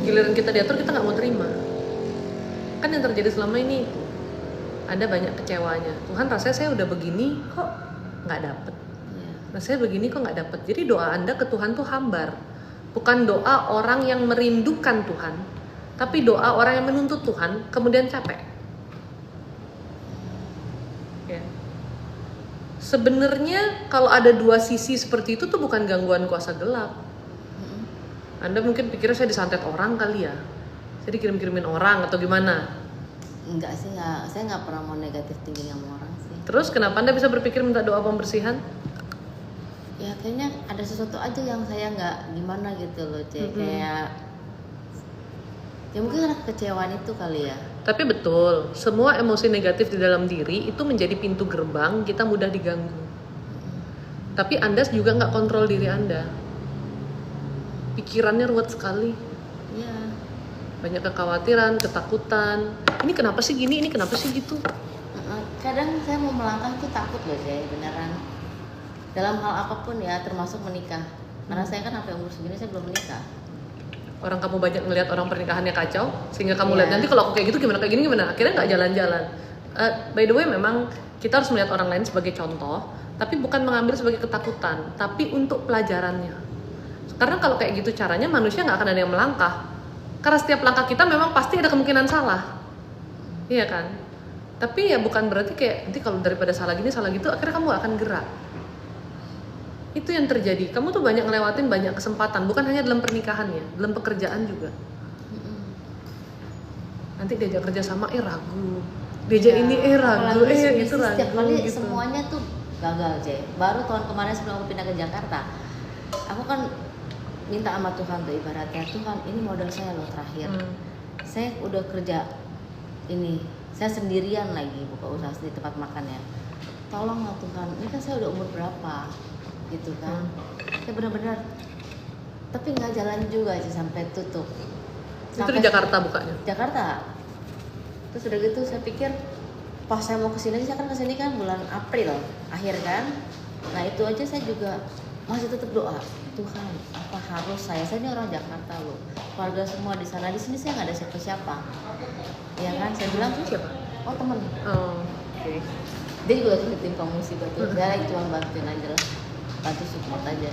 Giliran kita diatur kita nggak mau terima. Kan yang terjadi selama ini ada banyak kecewanya. Tuhan rasanya saya udah begini kok nggak dapet. Rasanya begini kok nggak dapet. Jadi doa Anda ke Tuhan tuh hambar. Bukan doa orang yang merindukan Tuhan, tapi doa orang yang menuntut Tuhan kemudian capek. Ya. Sebenarnya kalau ada dua sisi seperti itu tuh bukan gangguan kuasa gelap. Anda mungkin pikirnya saya disantet orang kali ya, saya dikirim-kirimin orang atau gimana? Enggak sih, saya nggak pernah mau negatif tinggi sama orang sih. Terus kenapa Anda bisa berpikir minta doa pembersihan? Ya kayaknya ada sesuatu aja yang saya nggak gimana gitu loh, kayak ya mungkin karena kekecewaan itu kali ya. Tapi betul, semua emosi negatif di dalam diri itu menjadi pintu gerbang kita mudah diganggu. Tapi Anda juga nggak kontrol diri Anda. Pikirannya ruwet sekali. Iya. Banyak kekhawatiran, ketakutan. Ini kenapa sih gini, ini kenapa sih gitu. Kadang saya mau melangkah tuh takut loh, Jay, beneran. Dalam hal apapun ya, termasuk menikah. Karena saya kan sampai umur segini saya belum menikah. Orang kamu banyak ngelihat orang pernikahannya kacau, sehingga kamu Iya. lihat nanti kalau aku kayak gitu gimana, kayak gini gimana. Akhirnya nggak jalan-jalan. By the way, memang kita harus melihat orang lain sebagai contoh, tapi bukan mengambil sebagai ketakutan, tapi untuk pelajarannya. Karena kalau kayak gitu caranya, manusia nggak akan ada yang melangkah. Karena setiap langkah kita memang pasti ada kemungkinan salah, iya kan? Tapi ya bukan berarti kayak nanti kalau daripada salah gini salah gitu, akhirnya kamu akan gerak. Itu yang terjadi. Kamu tuh banyak ngelewatin banyak kesempatan, bukan hanya dalam pernikahan ya, dalam pekerjaan juga. Nanti diajak kerja sama, ragu. Diajak ini, ragu. Apalagi Itu ragu. setiap kali gitu. semuanya tuh gagal, Jay. Baru tahun kemarin sebelum aku pindah ke Jakarta, aku kan minta sama Tuhan tuh ibaratnya, Tuhan ini modal saya loh terakhir. Saya udah kerja ini, saya sendirian lagi buka usaha di tempat makan ya. Tolonglah Tuhan, ini kan saya udah umur berapa gitu kan. Saya benar-benar, tapi nggak jalan juga sih sampai tutup. Itu di Jakarta bukanya. Jakarta. Terus udah gitu saya pikir pas saya mau kesini, saya kan kesini kan bulan April akhir kan. Nah itu aja saya juga masih tetap doa, Tuhan apa harus saya ini orang Jakarta loh, keluarga semua di sana, di sini saya nggak ada siapa-siapa, ya kan. Saya bilang tuh Siapa? oh temen, Oke. dia juga lagi ketimpa musibah tuh, dia lagi cuma bantuin aja lah, bantu support aja.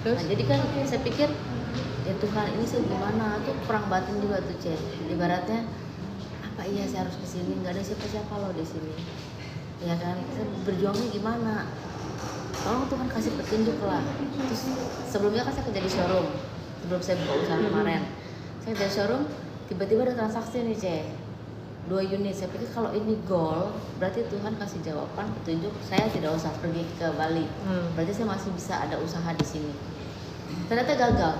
Terus? Nah jadi kan saya pikir ya Tuhan ini gimana, tuh perang batin juga tuh Cek, ibaratnya apa iya saya harus kesini, nggak ada siapa-siapa loh di sini, ya kan. Saya berjuangnya gimana, tolong Tuhan kasih petunjuk lah. Terus sebelumnya kan saya kerja di showroom, sebelum saya buka usaha kemarin saya kerja di showroom, tiba-tiba ada transaksi nih Cek, 2 unit. Saya pikir kalau ini goal berarti Tuhan kasih jawaban petunjuk, saya tidak usah pergi ke Bali, berarti saya masih bisa ada usaha di sini. Ternyata gagal,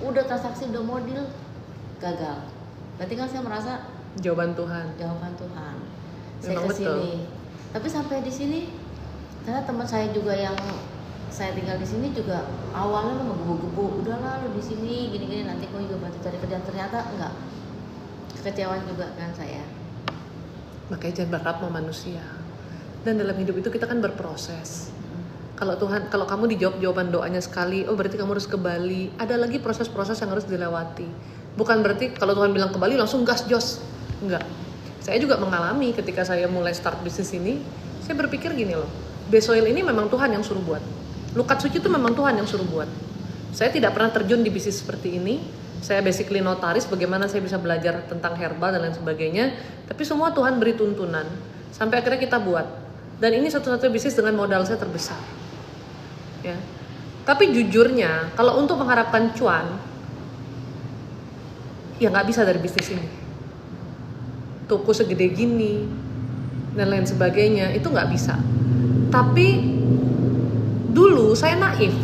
udah transaksi udah mau deal gagal. Berarti kan saya merasa Jawaban Tuhan. Saya Memang kesini, tapi sampai di sini karena teman saya juga yang saya tinggal di sini juga awalnya lo menggebu-gebu, udahlah lo di sini gini-gini, nanti kau juga bantu cari kerjaan. Ternyata enggak, kekecewaan juga kan saya. Makanya jangan berharap sama manusia. Dan dalam hidup itu kita kan berproses. Kalau Tuhan, kalau kamu dijawab jawaban doanya sekali, oh berarti kamu harus ke Bali. Ada lagi proses-proses yang harus dilewati. Bukan berarti kalau Tuhan bilang ke Bali langsung gas jos. Enggak. Saya juga mengalami ketika saya mulai start bisnis ini, saya berpikir gini loh. Besoil ini memang Tuhan yang suruh buat. Lukat suci itu memang Tuhan yang suruh buat. Saya tidak pernah terjun di bisnis seperti ini. Saya basically notaris, bagaimana saya bisa belajar tentang herbal dan lain sebagainya. Tapi semua Tuhan beri tuntunan. Sampai akhirnya kita buat. Dan ini satu-satunya bisnis dengan modal saya terbesar. Ya. Tapi jujurnya, kalau untuk mengharapkan cuan, ya nggak bisa dari bisnis ini. Toko segede gini dan lain sebagainya itu nggak bisa. Tapi dulu saya naif.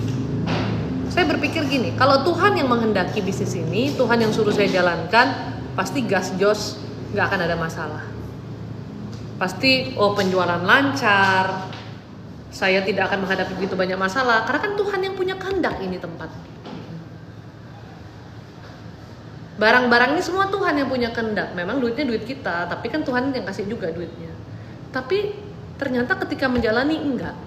Saya berpikir gini, kalau Tuhan yang menghendaki bisnis ini, Tuhan yang suruh saya jalankan, pasti gas jos, nggak akan ada masalah. Pasti penjualan lancar, saya tidak akan menghadapi begitu banyak masalah, karena kan Tuhan yang punya kehendak ini tempat. Barang-barang ini semua Tuhan yang punya kehendak. Memang duitnya duit kita, tapi kan Tuhan yang kasih juga duitnya. Tapi ternyata ketika menjalani enggak.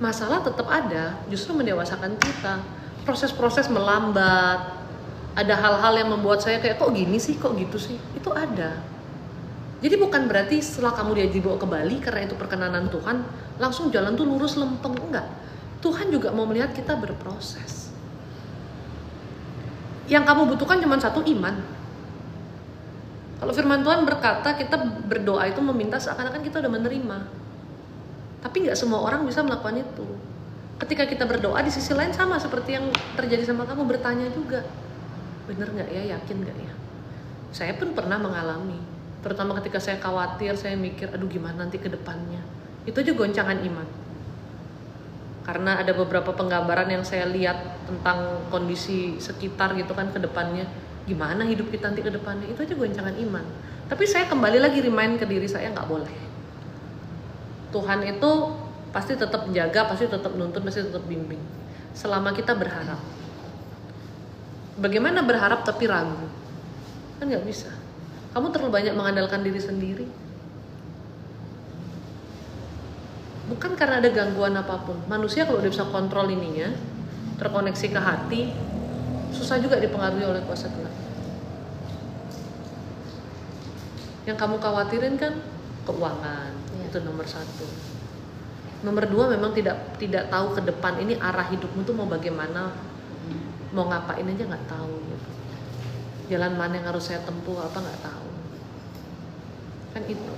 Masalah tetap ada, justru mendewasakan kita. Proses-proses melambat. Ada hal-hal yang membuat saya kayak kok gini sih, kok gitu sih. Itu ada. Jadi bukan berarti setelah kamu dibawa ke Bali karena itu perkenanan Tuhan, langsung jalan tuh lurus lempeng, enggak. Tuhan juga mau melihat kita berproses. Yang kamu butuhkan cuma satu, iman. Kalau firman Tuhan berkata kita berdoa itu meminta seakan-akan kita udah menerima. Tapi nggak semua orang bisa melakukan itu. Ketika kita berdoa di sisi lain sama seperti yang terjadi sama kamu, bertanya juga, bener nggak ya, yakin nggak ya? Saya pun pernah mengalami, terutama ketika saya khawatir, saya mikir, aduh gimana nanti ke depannya. Itu aja goncangan iman. Karena ada beberapa penggambaran yang saya lihat tentang kondisi sekitar gitu kan ke depannya. Gimana hidup kita nanti ke depannya, itu aja goncangan iman. Tapi saya kembali lagi remind ke diri saya, nggak boleh. Tuhan itu pasti tetap menjaga, pasti tetap menuntun, pasti tetap bimbing. Selama kita berharap. Bagaimana berharap tapi ragu? Kan nggak bisa. Kamu terlalu banyak mengandalkan diri sendiri. Bukan karena ada gangguan apapun. Manusia kalau udah bisa kontrol ininya, terkoneksi ke hati, susah juga dipengaruhi oleh kuasa gelap. Yang kamu khawatirin kan keuangan, itu nomor 1. Nomor 2 memang tidak tahu ke depan ini arah hidupmu tuh mau bagaimana, mau ngapain aja nggak tahu gitu. Jalan mana yang harus saya tempuh apa nggak tahu. Kan itu.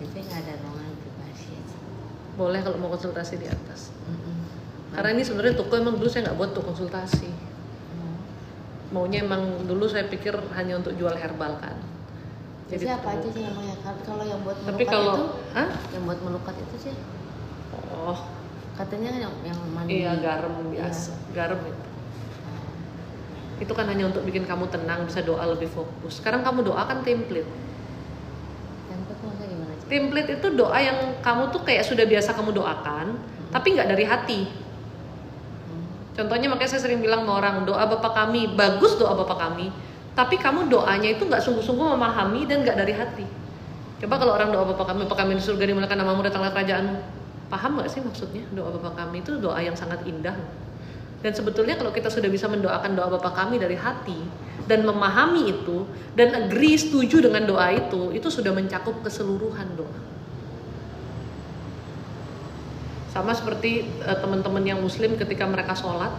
Jadi nggak ada ruangan privasi. Boleh kalau mau konsultasi di atas. Karena ini sebenarnya toko emang dulu saya nggak buat untuk konsultasi. Maunya emang dulu saya pikir hanya untuk jual herbal kan. Jadi apa aja sih namanya? Kalau yang buat Tapi melukat kalau, itu, hah? yang buat melukat itu sih Oh, katanya yang mandi. iya garam biasa, garam itu. Itu kan hanya untuk bikin kamu tenang, bisa doa lebih fokus. Sekarang kamu doakan template. Template maksudnya gimana sih? Template itu doa yang kamu tuh kayak sudah biasa kamu doakan, tapi nggak dari hati. Contohnya makanya saya sering bilang sama orang, doa Bapa kami, bagus doa Bapa kami, tapi kamu doanya itu nggak sungguh-sungguh memahami dan nggak dari hati. Coba kalau orang doa Bapa kami di surga, dimuliakan namamu, datanglah kerajaanmu. Paham nggak sih maksudnya doa Bapa kami itu doa yang sangat indah. Dan sebetulnya kalau kita sudah bisa mendoakan doa Bapa kami dari hati dan memahami itu dan agree, setuju dengan doa itu sudah mencakup keseluruhan doa. Sama seperti teman-teman yang muslim ketika mereka sholat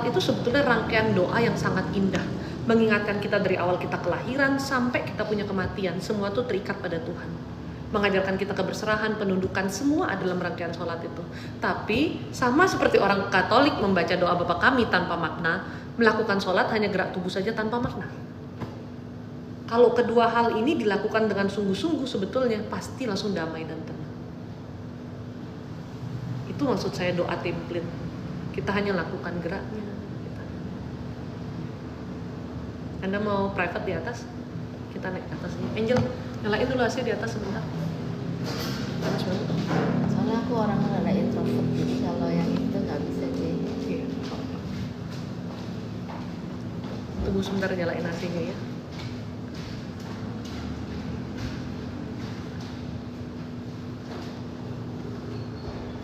itu sebetulnya rangkaian doa yang sangat indah, mengingatkan kita dari awal kita kelahiran sampai kita punya kematian, semua itu terikat pada Tuhan, mengajarkan kita keberserahan, penundukan, semua adalah rangkaian sholat itu. Tapi sama seperti orang Katolik membaca doa Bapa kami tanpa makna, melakukan sholat hanya gerak tubuh saja tanpa makna. Kalau kedua hal ini dilakukan dengan sungguh-sungguh, sebetulnya pasti langsung damai dan tenang. Itu maksud saya doa template. Kita hanya lakukan geraknya. Anda mau private di atas? Kita naik ke atas nih. Angel, nyalain dulu AC di atas sebentar. Panas banget. Soalnya aku orangnya rada introvert, jadi kalau yang itu nggak bisa sih. Iya. Tunggu sebentar nyalain AC-nya ya.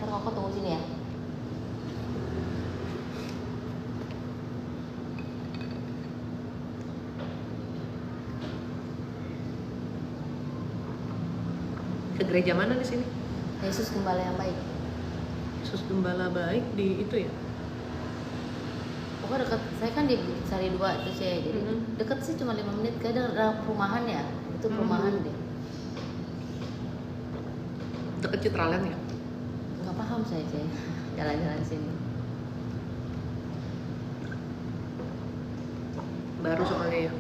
Ntar aku tunggu sini ya. Ke gereja mana di sini? Yesus Gembala yang baik. Yesus Gembala baik di itu ya. Pokoknya dekat, saya kan di Sari 2 itu sih, jadi deket sih cuma 5 menit. Kadang ada perumahan ya, itu perumahan deh. Deket Citraland ya. Nggak paham saya sih jalan-jalan sini. Baru soalnya ya.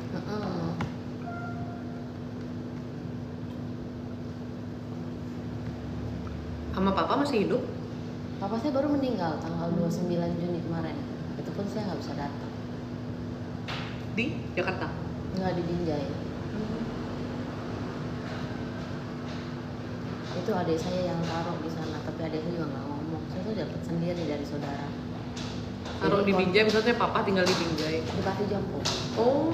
Sama papa masih hidup? Papa saya baru meninggal tanggal 29 Juni kemarin. Itu pun saya nggak bisa datang. Di Jakarta? Nggak di Binjai. Itu adik saya yang taruh di sana, tapi adik saya juga nggak ngomong. Saya tuh dapat sendiri dari saudara. Taruh di Binjai, maksudnya papa tinggal di Binjai? Di Pati Jampo. Oh.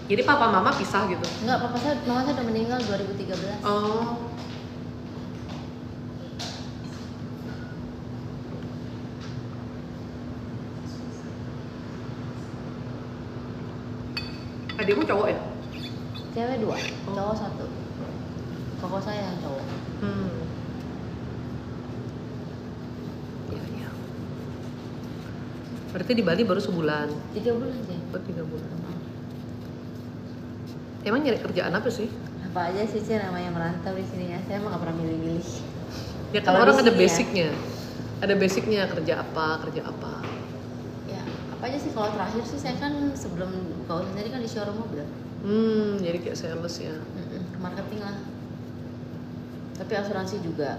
Jadi papa mama pisah gitu? Enggak, mama saya udah meninggal 2013. Oh. Adikmu cowok ya? Cewek 2, cowok 1. Koko saya yang cowok. Iya, iya. Berarti di Bali baru sebulan. 3 bulan sih. Oh, 3 bulan. Emang nyari kerjaan apa sih? Apa aja sih Cen namanya merantau di sini ya. Saya emang nggak pernah milih-milih. Ya kan Kalau orang di ada sini ya. basicnya. Ada basicnya kerja apa. Ya apa aja sih kalau terakhir sih saya kan sebelum buka usaha sendiri kan di showroom mobil. Jadi kayak sales ya. Marketing lah. Tapi asuransi juga.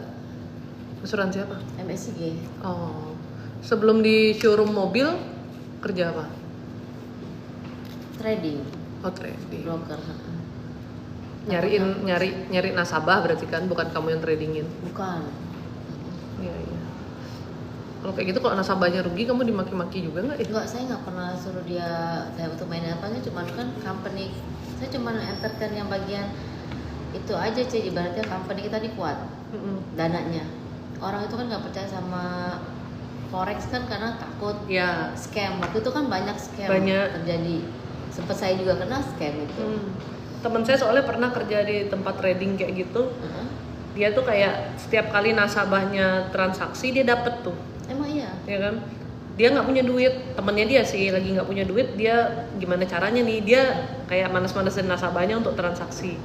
Asuransi apa? MSIG. Oh. Sebelum di showroom mobil kerja apa? Trading. Oh, trading. Broker. Nyari nasabah berarti kan, bukan kamu yang tradingin. Bukan. Iya. Kalau kayak gitu, kalau nasabahnya rugi, kamu dimaki-maki juga nggak ya? Enggak, saya nggak pernah suruh dia saya untuk main apanya, cuman kan company saya cuman entertain yang bagian itu aja sih, ibaratnya company kita ini kuat dananya. Orang itu kan nggak percaya sama forex kan karena takut Ya. scam. Waktu itu kan banyak scam Banyak. terjadi. Sempat saya juga kena scam itu. Temen saya soalnya pernah kerja di tempat trading kayak gitu. Dia tuh kayak setiap kali nasabahnya transaksi dia dapet tuh, Emang iya. ya kan? Dia nggak punya duit, temennya dia sih lagi nggak punya duit, dia gimana caranya nih? Dia kayak manas-manasin nasabahnya untuk transaksi.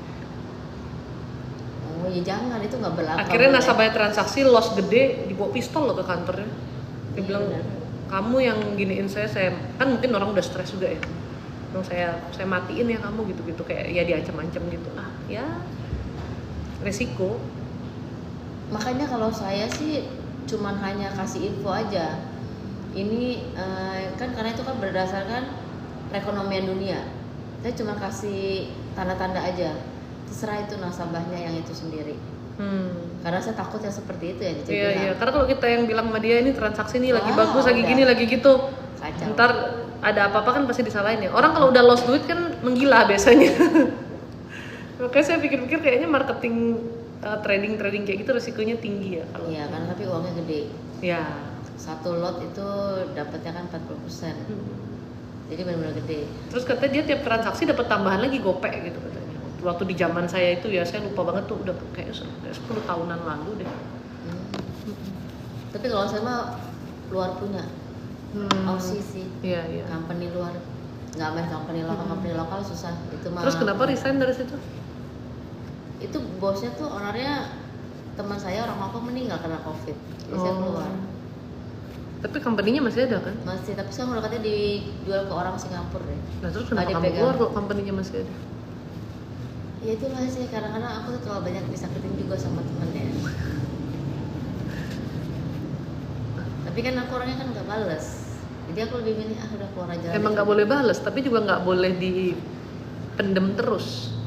Oh ya jangan, itu nggak berlaku. Akhirnya nasabahnya transaksi loss gede, dibawa pistol loh ke kantornya. Dia Iya, bilang, benar. kamu yang giniin saya kan mungkin orang udah stres juga ya. Bilang saya matiin ya kamu gitu-gitu, kayak ya diancam-ancam gitu. Ya resiko. Makanya kalau saya sih cuman hanya kasih info aja. Ini kan karena itu kan berdasarkan perekonomian dunia. Saya cuma kasih tanda-tanda aja. Terserah itu nasabahnya yang itu sendiri. Karena saya takut yang seperti itu ya dia bilang. Iya. Karena kalau kita yang bilang sama dia ini transaksi ini lagi Wah, bagus, lagi udah. gini, lagi gitu. Kacau. Ntar ada apa-apa kan pasti disalahin ya. Orang kalau udah lost duit kan menggila biasanya. Makanya saya pikir-pikir kayaknya marketing trading kayak gitu resikonya tinggi ya kalau. Iya kan, tapi uangnya gede. Ya. Satu lot itu dapatnya kan 40%. Jadi benar-benar gede. Terus katanya dia tiap transaksi dapat tambahan lagi gopek gitu katanya. Waktu di zaman saya itu ya, saya lupa banget tuh, udah kayak 10 tahunan lalu deh. Tapi kalau saya mah luar punya. Aussie sih. Iya. Company luar. Nggak main company lokal susah. Itu mah. Terus kenapa resign dari situ? Itu bosnya tuh ownernya teman saya orang Hongkong meninggal karena COVID. Jadi saya keluar. Tapi company-nya masih ada kan? Masih, tapi sekarang udah katanya dijual ke orang Singapura deh. Nah terus kenapa Dia kamu pegang. keluar kalau company-nya masih ada? Ya itulah sih, kadang-kadang aku tuh terlalu banyak disakitin juga sama temennya. Tapi kan aku orangnya kan nggak bales. Jadi aku lebih milih udah keluar aja. Emang nggak boleh bales, tapi juga nggak boleh dipendem terus.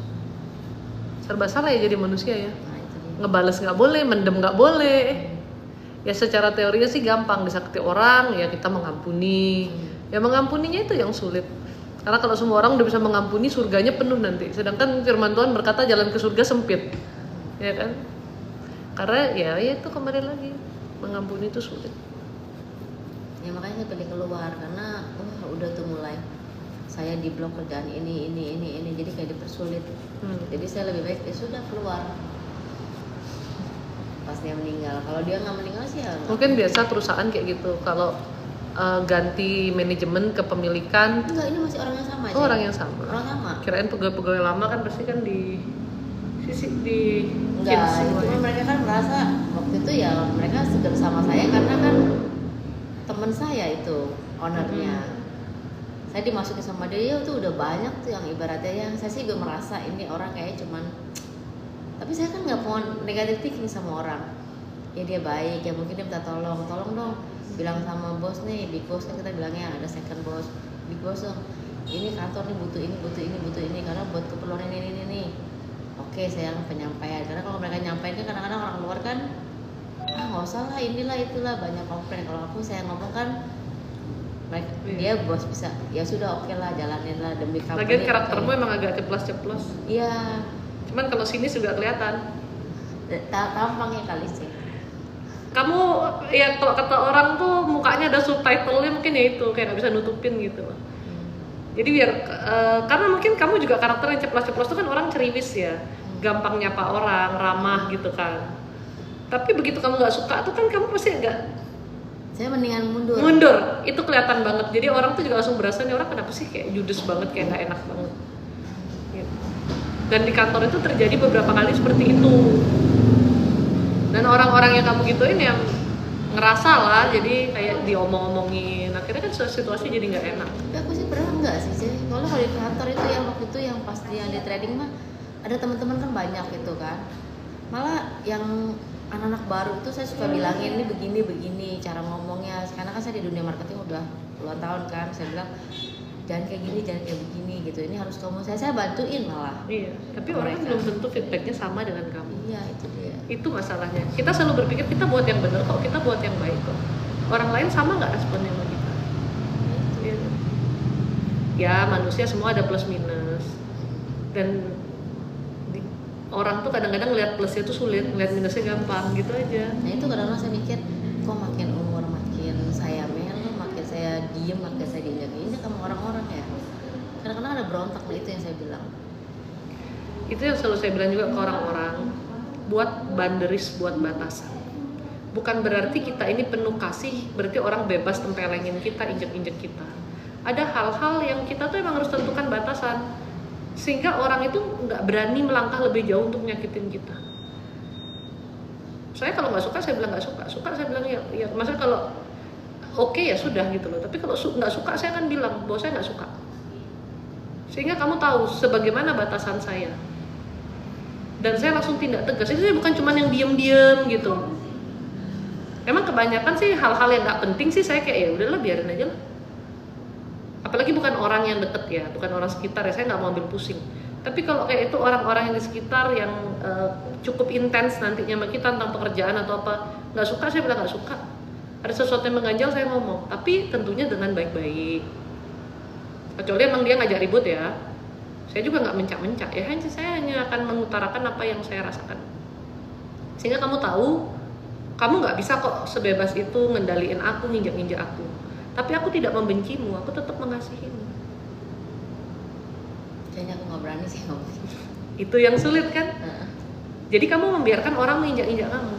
Serba salah ya jadi manusia ya. Nah, itu dia. Ngebales nggak boleh, mendem nggak boleh. Ya secara teorinya sih gampang, disakiti orang ya kita mengampuni. Ya mengampuninya itu yang sulit. Karena kalau semua orang udah bisa mengampuni, surganya penuh nanti. Sedangkan firman Tuhan berkata jalan ke surga sempit, ya kan? Karena ya itu kembali lagi, mengampuni itu sulit. Ya makanya saya pilih keluar karena udah tuh mulai saya di blok kerjaan ini jadi kayak dipersulit. Jadi saya lebih baik ya sudah keluar. Pas dia meninggal, kalau dia nggak meninggal sih ya. Mungkin biasa perusahaan kayak gitu, kalau ganti manajemen kepemilikan. Enggak, ini masih orang yang sama. Oh, orang yang sama. Orang sama. Kirain pegawai-pegawai lama kan pasti kan di Enggak, change itu semuanya. mereka kan merasa waktu itu ya mereka seger sama saya karena kan teman saya itu ownernya. Saya dimasukin sama dia tuh udah banyak tuh yang ibaratnya yang saya sih juga merasa ini orang kayak cuman, tapi saya kan nggak mau negatif thinking sama orang. Ya dia baik, ya mungkin dia minta tolong dong, bilang sama bos nih, big boss kan kita bilangnya ada second boss, big boss dong, ini kantor nih butuh ini karena buat keperluan ini. Oke, saya penyampaian, karena kalau mereka nyampaikan kan kadang-kadang orang luar kan nggak usah lah, inilah itulah banyak komplain. Kalau aku saya ngomong kan mereka, dia bos bisa, ya sudah oke lah, jalanin lah demi company. Lagian karaktermu emang agak ceplas-ceplos. Iya, Cuman kalau sini juga kelihatan. tampangnya kali sih. Kamu ya kalau kata orang tuh mukanya ada subtitle-nya mungkin ya itu kayak nggak bisa nutupin gitu loh. Jadi biar karena mungkin kamu juga karakter yang ceplas-ceplos tuh kan orang ceriwis ya, gampang nyapa orang, ramah gitu kan. Tapi begitu kamu nggak suka tuh kan kamu pasti agak Saya mendingan mundur. Itu kelihatan banget. Jadi orang tuh juga langsung berasa nih orang kenapa sih kayak judes banget, kayak nggak enak banget gitu. Dan di kantor itu terjadi beberapa kali seperti itu, dan orang-orang yang kamu gituin yang ngerasa lah, jadi kayak diomong-omongin, akhirnya kan situasi jadi nggak enak. Tapi aku sih pernah enggak sih, Cek. Kalau di kantor itu yang waktu itu yang pas yang di trading mah ada teman-teman kan banyak gitu kan. Malah yang anak-anak baru itu saya suka bilangin ini begini cara ngomongnya, karena kan saya di dunia marketing udah puluhan tahun kan. Saya bilang jangan kayak gini, jangan kayak begini gitu, ini harus kamu, saya bantuin malah. Iya, tapi orang belum tentu feedbacknya sama dengan kamu. Iya, itu dia. Itu masalahnya. Kita selalu berpikir kita buat yang benar kok, kita buat yang baik kok. Orang lain sama nggak responnya sama kita? Iya. Ya manusia semua ada plus minus, dan orang tuh kadang-kadang ngeliat plusnya tuh sulit, ngeliat minusnya gampang gitu aja. Nah itu kadang-kadang saya mikir, kok makin umur makin saya melo, makin saya diem, makin saya diinjak-injak sama orang-orang ya. Kadang-kadang ada berontak, nah itu yang saya bilang. Itu yang selalu saya bilang juga ke orang-orang, buat boundaries, buat batasan. Bukan berarti kita ini penuh kasih, berarti orang bebas tempelengin kita, injek-injek kita. Ada hal-hal yang kita tuh emang harus tentukan batasan, sehingga orang itu nggak berani melangkah lebih jauh untuk nyakitin kita. Saya kalau nggak suka, saya bilang nggak suka. Suka saya bilang ya. Maksudnya kalau oke ya sudah gitu loh. Tapi kalau nggak suka, saya akan bilang bahwa saya nggak suka. Sehingga kamu tahu sebagaimana batasan saya. Dan saya langsung tindak tegas. Itu bukan cuma yang diem-diem gitu. Emang kebanyakan sih hal-hal yang nggak penting sih saya kayak ya udahlah biarin aja lah. Apalagi bukan orang yang deket ya, bukan orang sekitar ya, saya nggak mau ambil pusing. Tapi kalau kayak itu orang-orang yang di sekitar yang cukup intens nantinya sama kita tentang pekerjaan atau apa, nggak suka, saya bilang nggak suka. Ada sesuatu yang mengganjal, saya ngomong, tapi tentunya dengan baik-baik. Kecuali emang dia ngajak ribut ya, saya juga nggak mencak-mencak ya, saya hanya akan mengutarakan apa yang saya rasakan. Sehingga kamu tahu, kamu nggak bisa kok sebebas itu ngendaliin aku, nginjak-nginjak aku. Tapi aku tidak membencimu, aku tetap mengasihimu. Kayaknya aku nggak berani sih ngomong. Itu yang sulit kan? Jadi kamu membiarkan orang menginjak-injak kamu.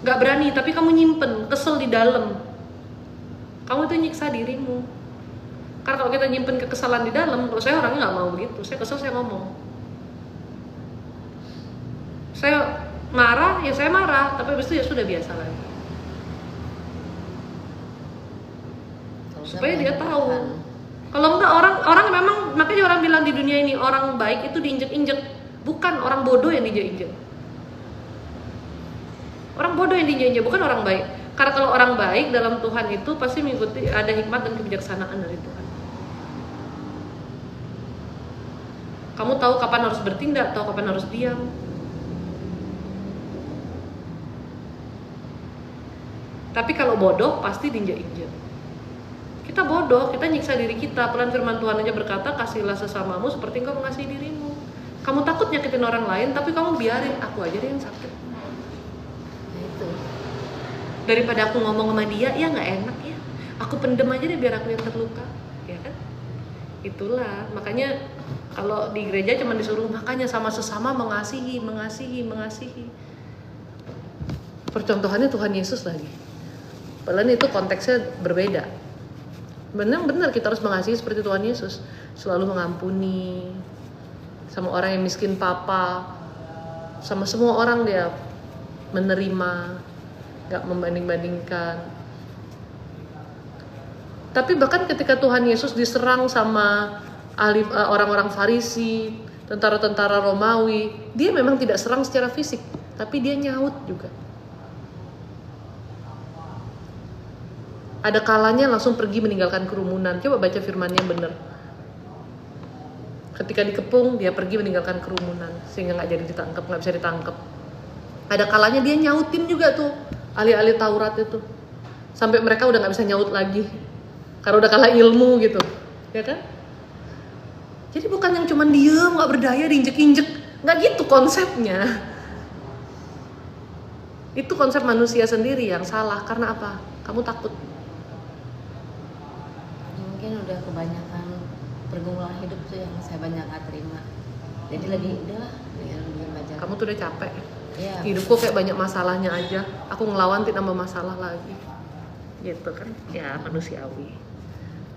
Gak berani, tapi kamu nyimpen, kesel di dalam. Kamu itu nyiksa dirimu. Karena kalau kita nyimpen kekesalan di dalam, kalau saya orangnya nggak mau begitu. Saya kesel, saya ngomong. Saya marah, ya saya marah. Tapi habis itu ya sudah biasa lagi. Supaya dia tahu. Kalau enggak orang memang, makanya orang bilang di dunia ini orang baik itu diinjek-injek, bukan orang bodoh yang diinjek-injek. Orang bodoh yang diinjek-injek, bukan orang baik. Karena kalau orang baik dalam Tuhan itu pasti mengikuti, ada hikmat dan kebijaksanaan dari Tuhan. Kamu tahu kapan harus bertindak, tahu kapan harus diam. Tapi kalau bodoh pasti diinjek-injek. Kita bodoh, kita nyiksa diri kita. Pelan firman Tuhan aja berkata, kasihlah sesamamu seperti engkau mengasihi dirimu. Kamu takut nyakitin orang lain, tapi kamu biarin, aku aja deh yang sakit. Nah itu. Daripada aku ngomong sama dia, ya nggak enak ya. Aku pendem aja deh biar aku yang terluka, ya kan? Itulah, makanya kalau di gereja cuma disuruh makanya sama sesama mengasihi. Percontohannya Tuhan Yesus lagi. Padahal itu konteksnya berbeda. Benar-benar kita harus mengasihi seperti Tuhan Yesus, selalu mengampuni sama orang yang miskin papa, sama semua orang dia menerima, gak membanding-bandingkan. Tapi bahkan ketika Tuhan Yesus diserang sama orang-orang Farisi, tentara-tentara Romawi, dia memang tidak serang secara fisik, tapi dia nyaut juga. Ada kalanya langsung pergi meninggalkan kerumunan. Coba baca firman-Nya benar. Ketika dikepung, dia pergi meninggalkan kerumunan sehingga nggak bisa ditangkap. Ada kalanya dia nyautin juga tuh ahli-ahli Taurat itu, sampai mereka udah nggak bisa nyaut lagi karena udah kalah ilmu gitu, ya kan? Jadi bukan yang cuman diem nggak berdaya diinjek-injek, nggak gitu konsepnya. Itu konsep manusia sendiri yang salah. Karena apa? Kamu takut. Mungkin udah kebanyakan pergumulan hidup tuh yang saya banyak gak terima. Jadi lebih udahlah, lebih aja. Kamu tuh udah capek. Iya. Hidupku kayak banyak masalahnya aja. Aku ngelawan tambah masalah lagi. gitu kan ya, manusiawi.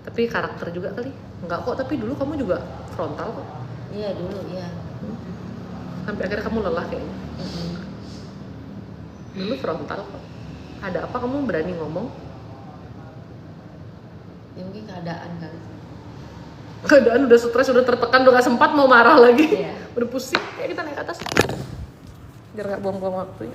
Tapi karakter juga kali. Enggak kok, tapi dulu kamu juga frontal kok. Iya dulu ya. Sampai akhirnya kamu lelah kayaknya. Mm-mm. Dulu frontal kok. Ada apa kamu berani ngomong? Ya mungkin keadaan kali. Keadaan udah stres, udah tertekan, udah gak sempat mau marah lagi. Iya. Udah pusing, kayak kita naik ke atas biar gak buang-buang waktu.